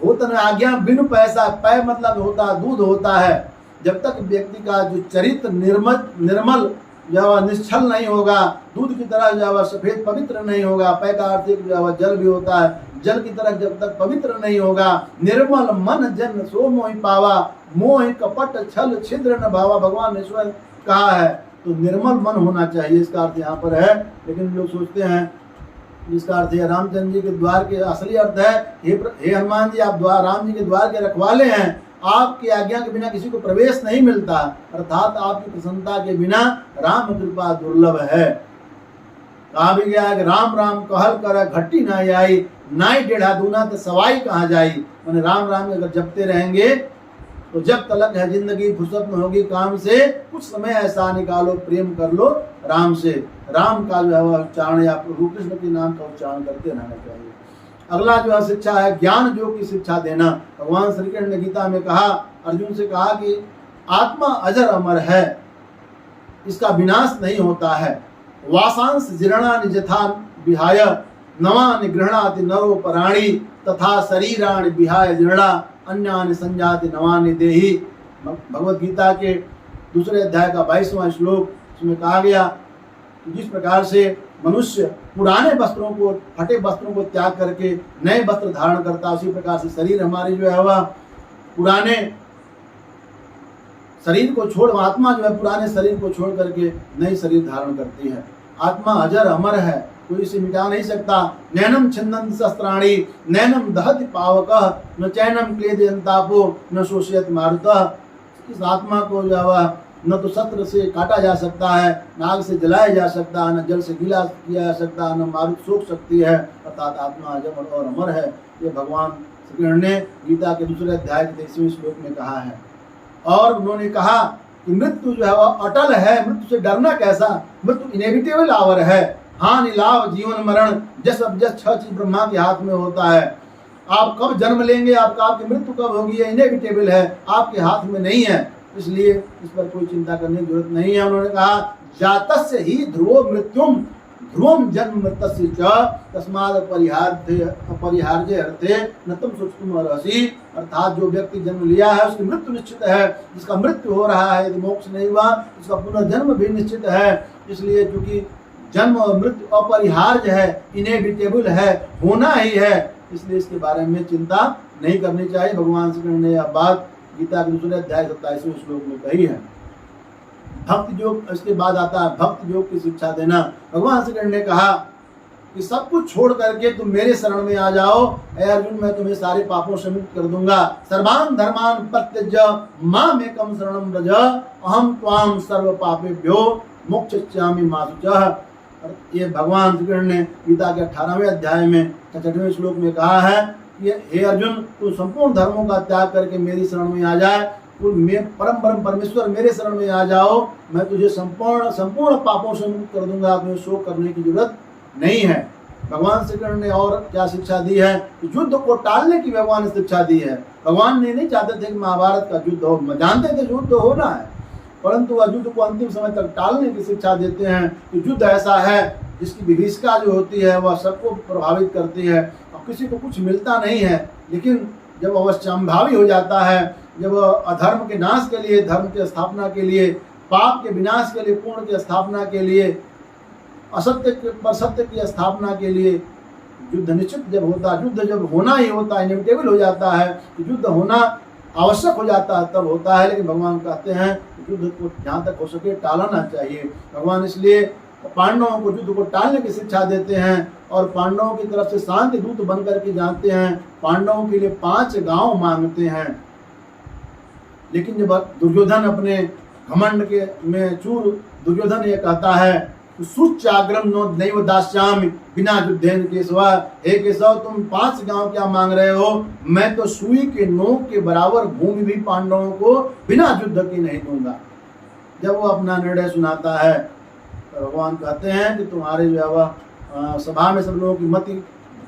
हो तने आज्ञा बिन पैसा, पै मतलब होता दूध होता है। जब तक व्यक्ति का जो चरित्र निर्मल जो निश्चल नहीं होगा, दूध की तरह जो सफेद पवित्र नहीं होगा, पै का अर्थ जो जल भी होता है, जल की तरह जब तक पवित्र नहीं होगा, निर्मल मन जन सो मोहि पावा, मोह कपट छल छिद्र न भावा। भगवान ने स्वयं कहा है। तो निर्मल मन होना चाहिए, इसका अर्थ यहाँ पर है। लेकिन लोग सोचते हैं जिसका अर्थ है रामचंद्र जी के द्वार के असली अर्थ है हे हनुमान जी आप राम जी के द्वार के रखवाले हैं, आपकी आज्ञा के बिना किसी को प्रवेश नहीं मिलता, अर्थात आपकी प्रसन्नता के बिना राम कृपा दुर्लभ है। कहा भी गया है कि राम राम कहल कर घट्टी ना आई, नाई डेढ़ा दूना तो सवाई कहाँ जाई। मैंने राम राम अगर जपते रहेंगे तो जब तलक है जिंदगी, फुर्सत में होगी काम से, कुछ समय ऐसा निकालो प्रेम कर लो राम से। राम का जो है वह उच्चारण या प्रभु कृष्ण के नाम का उच्चारण करते रहना चाहिए। अगला जो है शिक्षा है ज्ञान योग की शिक्षा देना। भगवान श्री कृष्ण ने गीता में कहा, अर्जुन से कहा कि आत्मा अजर अमर है, इसका विनाश नहीं होता है। वासांस जीर्णानि जथा विहाय, नवानि गृह्णाति नरो पराणि, तथा शरीराणि विहाय जीर्णा, अन्यानि संजाति नवानि देहि। भगवत गीता के दूसरे अध्याय का 22वां श्लोक, इसमें कहा गया कि जिस प्रकार से मनुष्य पुराने वस्त्रों को, फटे वस्त्रों को त्याग करके नए वस्त्र धारण करता है, उसी प्रकार से शरीर हमारी जो है वह पुराने शरीर को छोड़, आत्मा जो है पुराने शरीर को छोड़ करके नई शरीर धारण करती है। आत्मा अजर अमर है, कोई इसे मिटा नहीं सकता। नैनम छिन्दन्ति शस्त्राणि, नैनम दहति पावकः, न चैनम क्लेदयन्तापो, न शोषयति मारुतः। इस आत्मा को जो है न तो शस्त्र से काटा जा सकता है, न आग से जलाया जा सकता है, न जल से गीला किया जा सकता है, न मारुत सोख सकती है। अर्थात आत्मा अजर और अमर है। ये भगवान श्री कृष्ण ने गीता के दूसरे अध्याय के 23वें श्लोक में कहा है। और उन्होंने कहा कि मृत्यु जो है वह अटल है, मृत्यु से डरना कैसा, मृत्यु इनेविटेबल आवर है। हानि लाभ जीवन मरण जस अब जस 6 चीज ब्रह्मा के हाथ में होता है। आप कब जन्म लेंगे, आपकी मृत्यु कब होगी, ये इनेविटेबल है, आपके हाथ में नहीं है। इसलिए इस पर कोई चिंता करने की जरूरत नहीं है। उन्होंने कहा जातस्य ही ध्रुवो मृत्युम, ध्रुवम जन्म मृतस्य च, तस्माद् अपरिहार्य अर्थे न तुम सुष्टुम रहसि। अर्थात जो व्यक्ति जन्म लिया है उसकी मृत्यु निश्चित है, जिसका मृत्यु हो रहा है, यदि मोक्ष नहीं हुआ उसका पुनर्जन्म भी निश्चित है। इसलिए चूंकि जन्म और मृत्यु अपरिहार्य है, इनेविटेबल है, होना ही है, इसलिए इसके बारे में चिंता नहीं करनी चाहिए। भगवान श्री कृष्ण ने यह बात गीता के दूसरे अध्याय 27वें श्लोक में कही है। भक्ति योग, इसके बाद आता है भक्ति योग की शिक्षा देना। भगवान श्री कृष्ण ने कहा कि सब कुछ छोड़ करके तुम मेरे शरण में आ जाओ, हे अर्जुन मैं तुम्हें सारे पापों से मुक्त कर दूंगा। सर्वान धर्मान परित्यज्य मामेकं शरणं व्रज, अहम त्वां सर्व पापेभ्यो मोक्षयिष्यामि मा शुचः। और ये भगवान श्री कृष्ण ने गीता के 18वें अध्याय में 66वें श्लोक में कहा है कि हे अर्जुन, तू संपूर्ण धर्मों का त्याग करके मेरी शरण में आ जाए, तू परम परमेश्वर मेरे शरण में आ जाओ, मैं तुझे संपूर्ण पापों से मुक्त कर दूंगा, तुम्हें शोक करने की जरूरत नहीं है। भगवान श्री कृष्ण ने और क्या शिक्षा दी है? युद्ध को टालने की भगवान ने शिक्षा दी है। भगवान ने नहीं चाहते थे कि महाभारत का युद्ध हो, जानते थे युद्ध होना है, परंतु वह युद्ध को अंतिम समय तक टालने की शिक्षा देते हैं कि युद्ध ऐसा है जिसकी विभीषिका जो होती है वह सबको प्रभावित करती है और किसी को कुछ मिलता नहीं है, लेकिन जब अवश्यंभावी हो जाता है, जब अधर्म के नाश के लिए, धर्म की स्थापना के लिए, पाप के विनाश के लिए, पूर्ण की स्थापना के लिए, असत्य पर सत्य की स्थापना के लिए युद्ध निश्चित जब होता है, युद्ध जब होना ही होता है, इनविटेबल हो जाता है, युद्ध होना आवश्यक हो जाता है तब होता है। लेकिन भगवान कहते हैं युद्ध को जहाँ तक हो सके टालना चाहिए। भगवान इसलिए पांडवों को युद्ध को टालने की शिक्षा देते हैं और पांडवों की तरफ से शांति दूत बन करके जाते हैं, पांडवों के लिए 5 गांव मांगते हैं। लेकिन जब दुर्योधन अपने घमंड के में चूर दुर्योधन ये कहता है सुचाग्रम नो नैव दास्यामि बिना युद्धेन केशव, हे केशव तुम 5 गांव क्या मांग रहे हो, मैं तो सुई के नोक के बराबर भूमि भी पांडवों को बिना युद्ध की नहीं दूंगा। जब वो अपना निर्णय सुनाता है तो भगवान कहते हैं कि तुम्हारे जो है सभा में सब लोगों की मति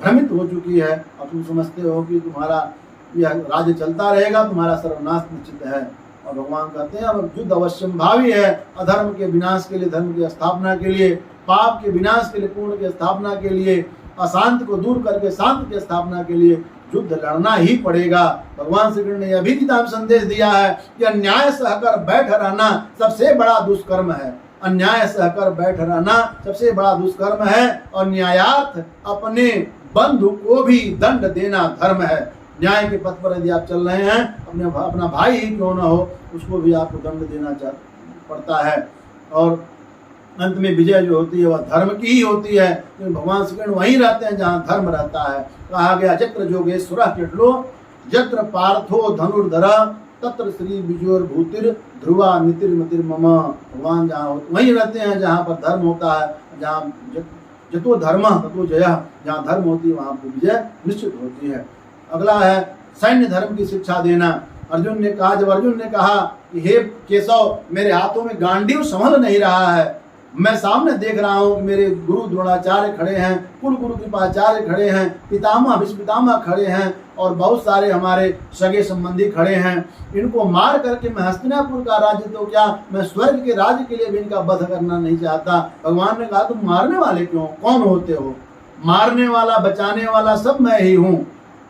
भ्रमित हो चुकी है और तुम समझते हो कि तुम्हारा यह राज्य चलता रहेगा, तुम्हारा सर्वनाश निश्चित है। और भगवान कहते हैं अब युद्ध अवश्यंभावी है, अधर्म के विनाश के लिए, धर्म की स्थापना के लिए, पाप के विनाश के लिए, पूर्ण की स्थापना के लिए, अशांति को दूर करके शांति की स्थापना के लिए युद्ध लड़ना ही पड़ेगा। भगवान श्री कृष्ण ने यह भी गीता में संदेश दिया है कि अन्याय सहकर बैठ रहना सबसे बड़ा दुष्कर्म है। अन्याय सहकर बैठ रहना सबसे बड़ा दुष्कर्म है और न्यायार्थ अपने बंधु को भी दंड देना धर्म है। न्याय के पथ पर यदि आप चल रहे हैं, अपना भाई ही क्यों ना हो, उसको भी आपको दंड देना पड़ता है। और अंत में विजय जो होती है वह धर्म की ही होती है, क्योंकि भगवान श्री कृष्ण वहीं रहते हैं जहाँ धर्म रहता है। कहा गया जत्र जोगेश्वर कृष्णो जत्र पार्थो धनुर्धर तत्र श्री विजयोर भूतिर ध्रुवा नितिर्मतिर मम। भगवान जहाँ वहीं रहते हैं जहाँ पर धर्म होता है, जहाँ जतो धर्म ततो जय, जहाँ धर्म होती है वहाँ पर विजय निश्चित होती है। अगला है सैन्य धर्म की शिक्षा देना। अर्जुन ने कहा, जब अर्जुन ने कहा कि हे केशव मेरे हाथों में गांडीव संभल नहीं रहा है, मैं सामने देख रहा हूँ कि मेरे गुरु द्रोणाचार्य खड़े हैं, कुल गुरु कृपाचार्य खड़े हैं, पितामह भीष्म पितामह खड़े हैं और बहुत सारे हमारे सगे संबंधी खड़े हैं, इनको मार करके मैं हस्तिनापुर का राज्य तो क्या मैं स्वर्ग के राज्य के लिए भी इनका वध करना नहीं चाहता। भगवान ने कहा तुम मारने वाले क्यों, कौन होते हो? मारने वाला बचाने वाला सब मैं ही हूँ,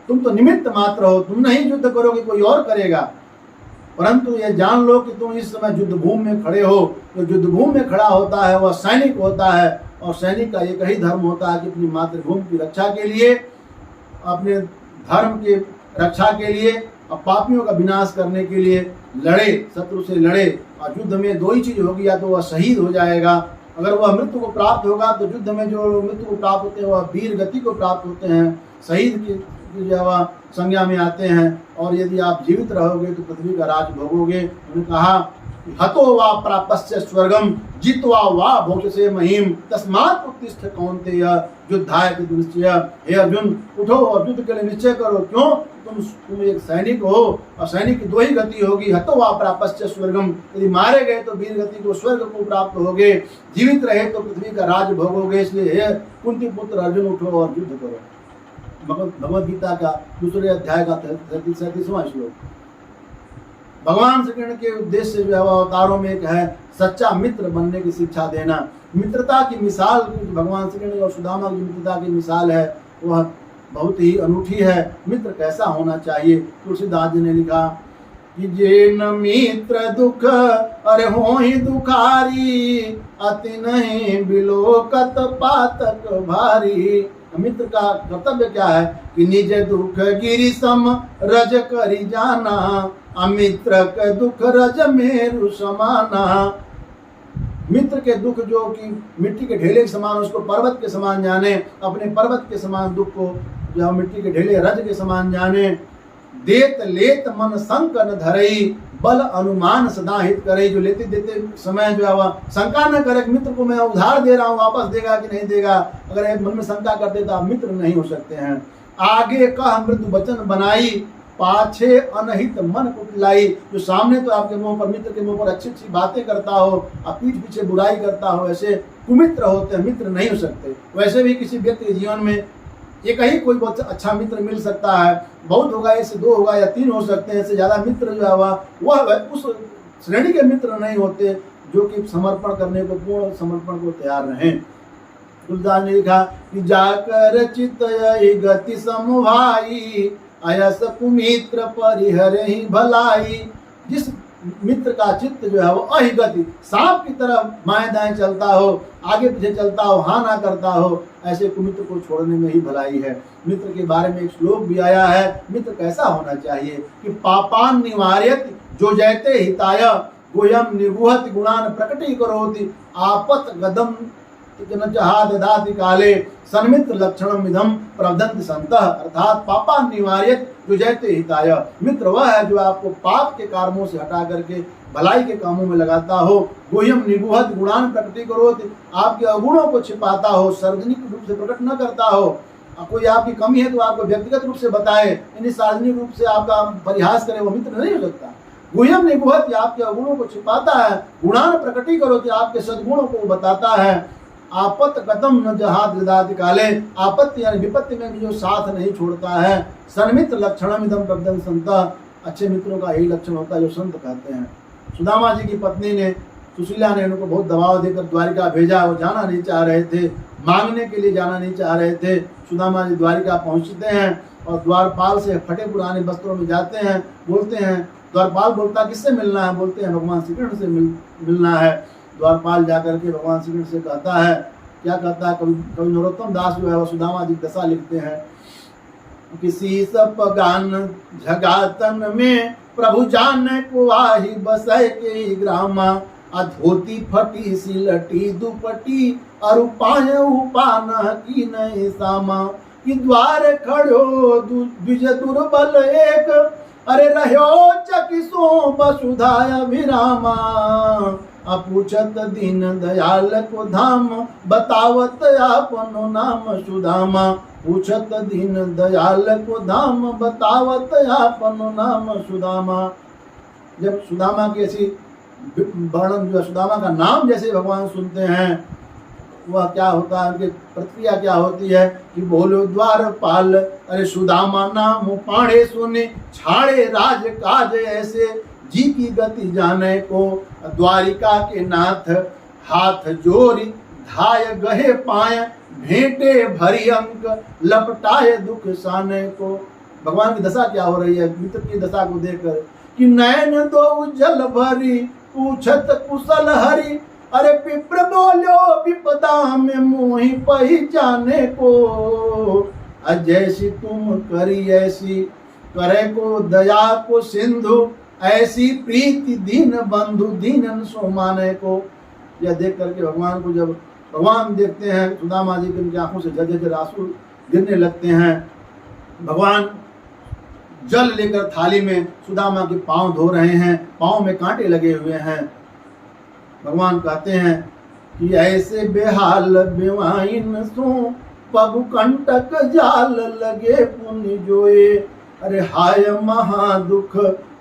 तुम तो निमित्त मात्र हो, तुम नहीं युद्ध करोगे कोई और करेगा। परंतु ये जान लो कि तुम इस समय युद्ध भूमि में खड़े हो, तो युद्ध भूमि में खड़ा होता है वह सैनिक होता है और सैनिक का एक ही धर्म होता है कि अपनी मातृभूमि की रक्षा के लिए, अपने धर्म की रक्षा के लिए और पापियों का विनाश करने के लिए लड़े, शत्रु से लड़े। और युद्ध में 2 ही चीज होगी, या तो वह शहीद हो जाएगा, अगर वह मृत्यु को प्राप्त होगा तो युद्ध में जो मृत्यु को प्राप्त होते हैं वह वीर गति को प्राप्त होते हैं, शहीद की जो वह संज्ञा में आते हैं। और यदि आप जीवित रहोगे तो पृथ्वी का राज भोगोगे। उन्होंने कहा हतो वा प्रापस्य स्वर्गम जित्वा वा भोक्ष्यसे महीम तस्मात् उत्तिष्ठ कौन्तेय युद्धाय निश्चय। हे अर्जुन उठो और युद्ध के लिए निश्चय करो। क्यों? तुम एक सैनिक हो और सैनिक की 2 ही गति होगी, हतो वा प्रापस्य स्वर्गम, यदि मारे गए तो वीर गति को स्वर्ग को प्राप्त होगे, जीवित रहे तो पृथ्वी का राज भोगोगे। इसलिए हे कुंती पुत्र अर्जुन उठो और युद्ध करो। भगवद गीता का 2 अध्याय का 37वां श्लोक। भगवान श्री कृष्ण के उद्देश्य जो है अवतारों में एक है सच्चा मित्र बनने की शिक्षा देना। मित्रता की मिसाल भगवान श्री कृष्ण और सुदामा की मित्रता की मिसाल है वह बहुत ही अनूठी है। मित्र कैसा होना चाहिए? तुलसीदास जी ने लिखा कि जे न मित्र दुख अरे हो ही दुखारी अति नहीं बिलोकत पातक भारी। मित्र का कर्तव्य क्या है कि निज दुख गिरि सम रज करी जाना, अमित्र के दुख रज मेरु समाना। मित्र के दुख जो कि मिट्टी के ढेले के समान उसको पर्वत के समान जाने, अपने पर्वत के समान दुख को जो मिट्टी के ढेले रज के समान जाने। देत लेत मन संक न धरई बल अनुमान सदा हित करे, जो लेते देते समय जो है वह शंका न करे मित्र को मैं उधार दे रहा हूँ वापस देगा कि नहीं देगा। अगर एक मन में शंका करते तो आप मित्र नहीं हो सकते हैं। आगे कह मृदु वचन बनाई, पाछे अनहित मन को पिलाई। जो सामने तो आपके मुंह पर, मित्र के मुंह पर अच्छी अच्छी बातें करता हो और पीठ पीछे बुराई करता हो, ऐसे कुमित्र होते हैं, मित्र नहीं हो सकते। वैसे भी किसी व्यक्ति के जीवन में एक ही कोई बहुत अच्छा मित्र मिल सकता है, बहुत होगा इससे 2 होगा या 3 हो सकते हैं, इससे ज्यादा मित्र जो है वह उस श्रेणी के मित्र नहीं होते जो कि समर्पण करने को, पूर्ण समर्पण को तैयार रहें। तुलसीदास ने लिखा कि जाकर चित गति समभाई, अयस कुमित्र परिहरहि भलाई। जिस मित्र का चित्त जो है वो अहिगति, सांप की तरह बाएं दाएं चलता हो, आगे पीछे चलता हो, हाँ ना करता हो, ऐसे कुमित्र को छोड़ने में ही भलाई है। मित्र के बारे में एक श्लोक भी आया है, मित्र कैसा होना चाहिए कि पापान निवार्यति जो जयते हिताय, गोयम निगुहति गुणान प्रकटी करोति, आपत गदम ददाति काले, सन्मित्र लक्षणम इदम प्रवदन्ति संतः। अर्थात पापा निवार्यत जो जयते हिताय, मित्र वह है जो आपको पाप के कर्मों से हटा करके भलाई के कामों में लगाता हो। गोयम निगुहत गुणान प्रकटी करोति, आपके अवगुणों को छिपाता हो, सार्वजनिक रूप से प्रकट न करता हो। कोई आपकी कमी है तो आपको व्यक्तिगत रूप से बताए, यानी सार्वजनिक रूप से आपका परिहास करे, वो मित्र नहीं हो सकता। गुह्यम निगुहत आपके अवगुणों को छिपाता है, गुणान प्रकटी करोति आपके सद्गुणों को बताता है। आपत कदम न जहाद ददाति काले, आपत्ति यानी विपत्ति में भी जो साथ नहीं छोड़ता है। सन्मित्र लक्षणम इदम प्रवदन्ति संतः, अच्छे मित्रों का यही लक्षण होता है जो संत कहते हैं। सुदामा जी की पत्नी ने, सुशीला ने उनको बहुत दबाव देकर द्वारिका भेजा। वो जाना नहीं चाह रहे थे, मांगने के लिए जाना नहीं चाह रहे थे। सुदामा जी द्वारिका पहुंचते हैं और द्वारपाल से फटे पुराने वस्त्रों में जाते हैं, बोलते हैं। द्वारपाल बोलता किससे मिलना है? बोलते हैं भगवान श्री कृष्ण से मिलना है। द्वारपाल जाकर के भगवान श्री कृष्ण से कहता है, क्या कहता है? कवि नरोत्तम दास जो है वो सुदामा जी दशा लिखते हैं। किसी सप गान झगातन में प्रभु जान को आही बसै के ग्रामा, अधोती फटी सिलटी दुपटी अरु पाय उपान की नहीं सामा। कि द्वार खड़ो द्विज दुर्बल एक, अरे रहो चकिसो वसुधाया विरामा। अपूछत दीन दयाल को धाम, बतावत आपनो नाम सुदामा। पूछत दीन दयाल को धाम, बतावत आपनो नाम सुदामा। जब सुदामा की ऐसी वर्णन, जो सुदामा का नाम जैसे भगवान सुनते हैं, वह क्या होता है, उनकी प्रतिक्रिया क्या होती है कि बोलो द्वारपाल, अरे सुदामा नाम पाढ़े सुने, छाड़े राज काज ऐसे, जी की गति जाने को। द्वारिका के नाथ हाथ जोरी, धाय गहे पाए, भेंटे भरी अंक, लपटाए दुख साने को। भगवान की दशा क्या हो रही है मित्र की दशा को देखकर कि नैन दो उज्जल भरी, पूछत कुशल हरि, अरे पिप्र बोलो विपदा में मोहि पहचाने को। जैसी तुम करी ऐसी करे को, दया को सिंधु ऐसी प्रीति दीन बंधु दीनन सो माने को। यह देख करके भगवान को, जब भगवान देखते हैं सुदामा जी की उनकी आंखों से झरझर आंसू गिरने लगते हैं। भगवान जल लेकर थाली में सुदामा के पांव धो रहे हैं, पांव में कांटे लगे हुए हैं। भगवान कहते हैं कि ऐसे बेहाल बेवाइन सो, पगु कंटक जाल लगे पुण्य जोए। अरे हाय महा दुख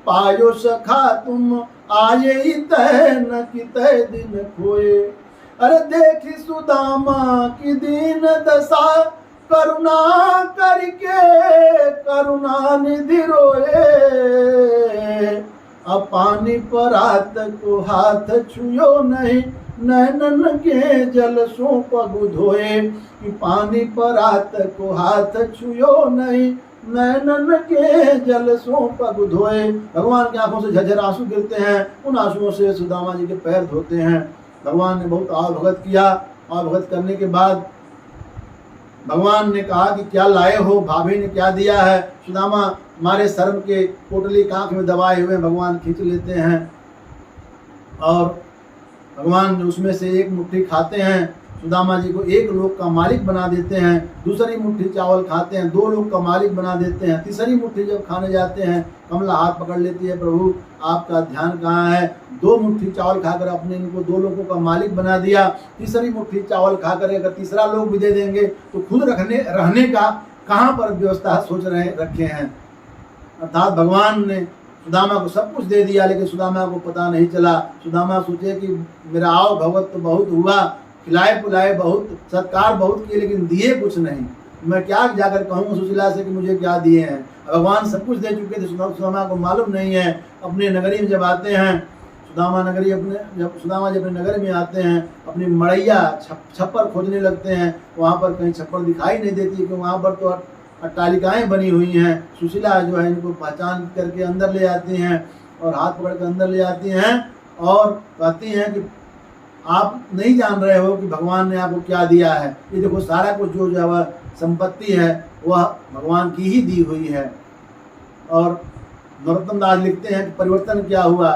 पायो सखा तुम, आये तय न कि तय दिन खोए। अरे देखी सुदामा की दीन दशा, करुणा करके करुणा निधि रोए। अब पानी परात को हाथ छुयो नहीं, नैनन के जल सो पगु धोए। कि पानी परात को हाथ छुयो नहीं, नैनन के जल सो पगु धोए। भगवान की आंखों से झरझर आंसू गिरते हैं, उन आंसुओं से सुदामा जी के पैर धोते हैं। भगवान ने बहुत आवभगत किया, आवभगत करने के बाद भगवान ने कहा कि क्या लाए हो, भाभी ने क्या दिया है? सुदामा मारे शर्म के पोटली कांख में दबाए हुए भगवान खींच लेते हैं और भगवान उसमें से एक मुट्ठी खाते हैं। सुदामा जी को एक लोक का मालिक बना देते हैं। दूसरी मुट्ठी चावल खाते हैं, 2 लोक का मालिक बना देते हैं। तीसरी मुट्ठी जब खाने जाते हैं, कमला हाथ पकड़ लेती है, प्रभु आपका ध्यान कहाँ है? 2 मुट्ठी चावल खाकर आपने इनको 2 लोगों का मालिक बना दिया। तीसरी मुट्ठी चावल खाकर अगर तीसरा लोग भी दे देंगे तो खुद रहने का कहाँ पर व्यवस्था रखे हैं। अर्थात भगवान ने सुदामा को सब कुछ दे दिया, लेकिन सुदामा को पता नहीं चला। सुदामा सोचे कि मेरा आओ भगवत तो बहुत हुआ, खिलाए पिलाए बहुत, सत्कार बहुत किए, लेकिन दिए कुछ नहीं। मैं क्या जाकर कहूँ सुशीला से कि मुझे क्या दिए हैं? भगवान सब कुछ दे चुके थे, सुदामा को मालूम नहीं है। अपने नगरी में जब आते हैं, सुदामा जब अपने नगर में आते हैं, अपनी मड़ैया छप्पर खोजने लगते हैं। वहाँ पर कहीं छप्पर दिखाई नहीं देती, क्योंकि वहाँ पर तो अट्टालिकाएं बनी हुई हैं। सुशीला जो है इनको पहचान करके अंदर ले आती हैं और हाथ पकड़ कर अंदर ले आती हैं और कहती हैं कि आप नहीं जान रहे हो कि भगवान ने आपको क्या दिया है। ये देखो सारा कुछ जो वह संपत्ति है वह भगवान की ही दी हुई है। और नरोत्तम दास लिखते हैं कि परिवर्तन क्या हुआ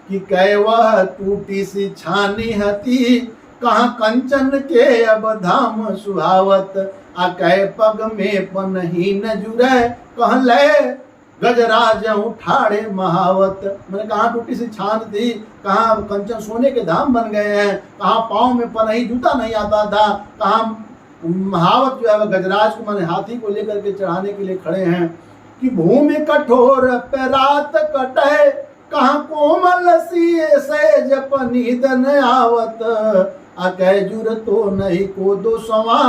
कि कै वह टूटी सी छानी हती, कहाँ कंचन के अब धाम सुहावत, आ कह पग में पनही न जुड़े, कह ले गजराज उठाड़े महावत। मैंने कहाँ टूटी सी छान थी, कहाँ कंचन सोने के धाम बन गए हैं, कहाँ पाँव में पनही जूता नहीं आता था, कहाँ महावत जो है गजराज को मैंने हाथी को लेकर के चढ़ाने के लिए खड़े हैं। कि भूमि कठोर पे रात कटे, कहाँ कोमल सी सेज पनीद न आवत, आ कह जुर तो नहीं को दो सवा,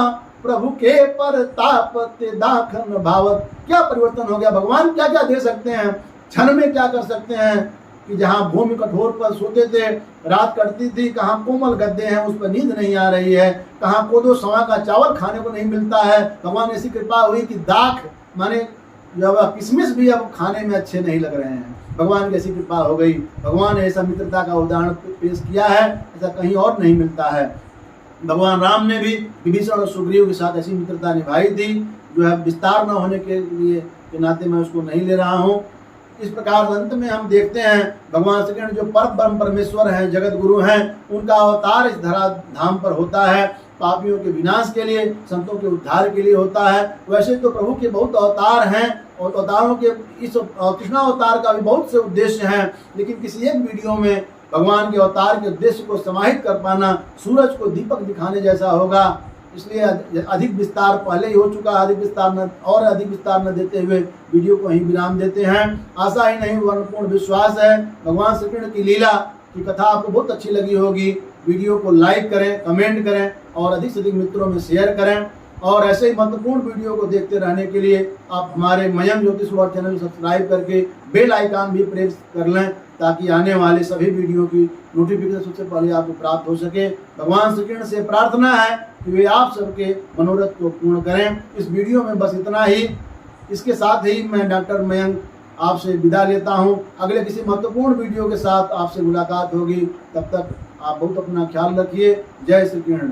प्रभु के परताप ते दाखन भावत। क्या परिवर्तन हो गया? भगवान क्या क्या दे सकते हैं, क्षण में क्या कर सकते हैं। कि जहाँ भूमि कठोर पर सोते थे, रात कटती थी, कहाँ कोमल गद्दे हैं उस पर नींद नहीं आ रही है, कहाँ कोदो सवा का चावल खाने को नहीं मिलता है। भगवान ऐसी कृपा हुई कि दाख माने जब किशमिश भी अब खाने में अच्छे नहीं लग रहे हैं। भगवान की ऐसी कृपा हो गई। भगवान ने ऐसा मित्रता का उदाहरण पेश किया है, ऐसा कहीं और नहीं मिलता है। भगवान राम ने भी विभीषण और सुग्रीव के साथ ऐसी मित्रता निभाई थी, जो है विस्तार न होने के लिए के नाते मैं उसको नहीं ले रहा हूँ। इस प्रकार अंत में हम देखते हैं भगवान श्री कृष्ण जो परम परमेश्वर हैं, जगत गुरु हैं, उनका अवतार इस धरा धाम पर होता है पापियों के विनाश के लिए, संतों के उद्धार के लिए होता है। वैसे तो प्रभु के बहुत अवतार हैं और अवतारों के इस कृष्णा अवतार का भी बहुत से उद्देश्य हैं, लेकिन किसी एक वीडियो में भगवान के अवतार के उद्देश्य को समाहित कर पाना सूरज को दीपक दिखाने जैसा होगा। इसलिए अधिक विस्तार पहले ही हो चुका है, अधिक विस्तार न देते हुए वीडियो को ही विराम देते हैं। आशा ही नहीं पूर्ण विश्वास है भगवान श्री कृष्ण की लीला की कथा आपको बहुत अच्छी लगी होगी। वीडियो को लाइक करें, कमेंट करें और अधिक से अधिक मित्रों में शेयर करें। और ऐसे ही महत्वपूर्ण वीडियो को देखते रहने के लिए आप हमारे मयंक ज्योतिष वर्ल्ड चैनल को सब्सक्राइब करके बेल आइकन भी प्रेस कर लें, ताकि आने वाले सभी वीडियो की नोटिफिकेशन सबसे पहले आपको प्राप्त हो सके। भगवान श्री कृष्ण से प्रार्थना है कि वे आप सबके मनोरथ को पूर्ण करें। इस वीडियो में बस इतना ही। इसके साथ ही मैं डॉक्टर मयंक आपसे विदा लेता हूं। अगले किसी महत्वपूर्ण वीडियो के साथ आपसे मुलाकात होगी। तब तक आप बहुत अपना ख्याल रखिए। जय श्री कृष्ण।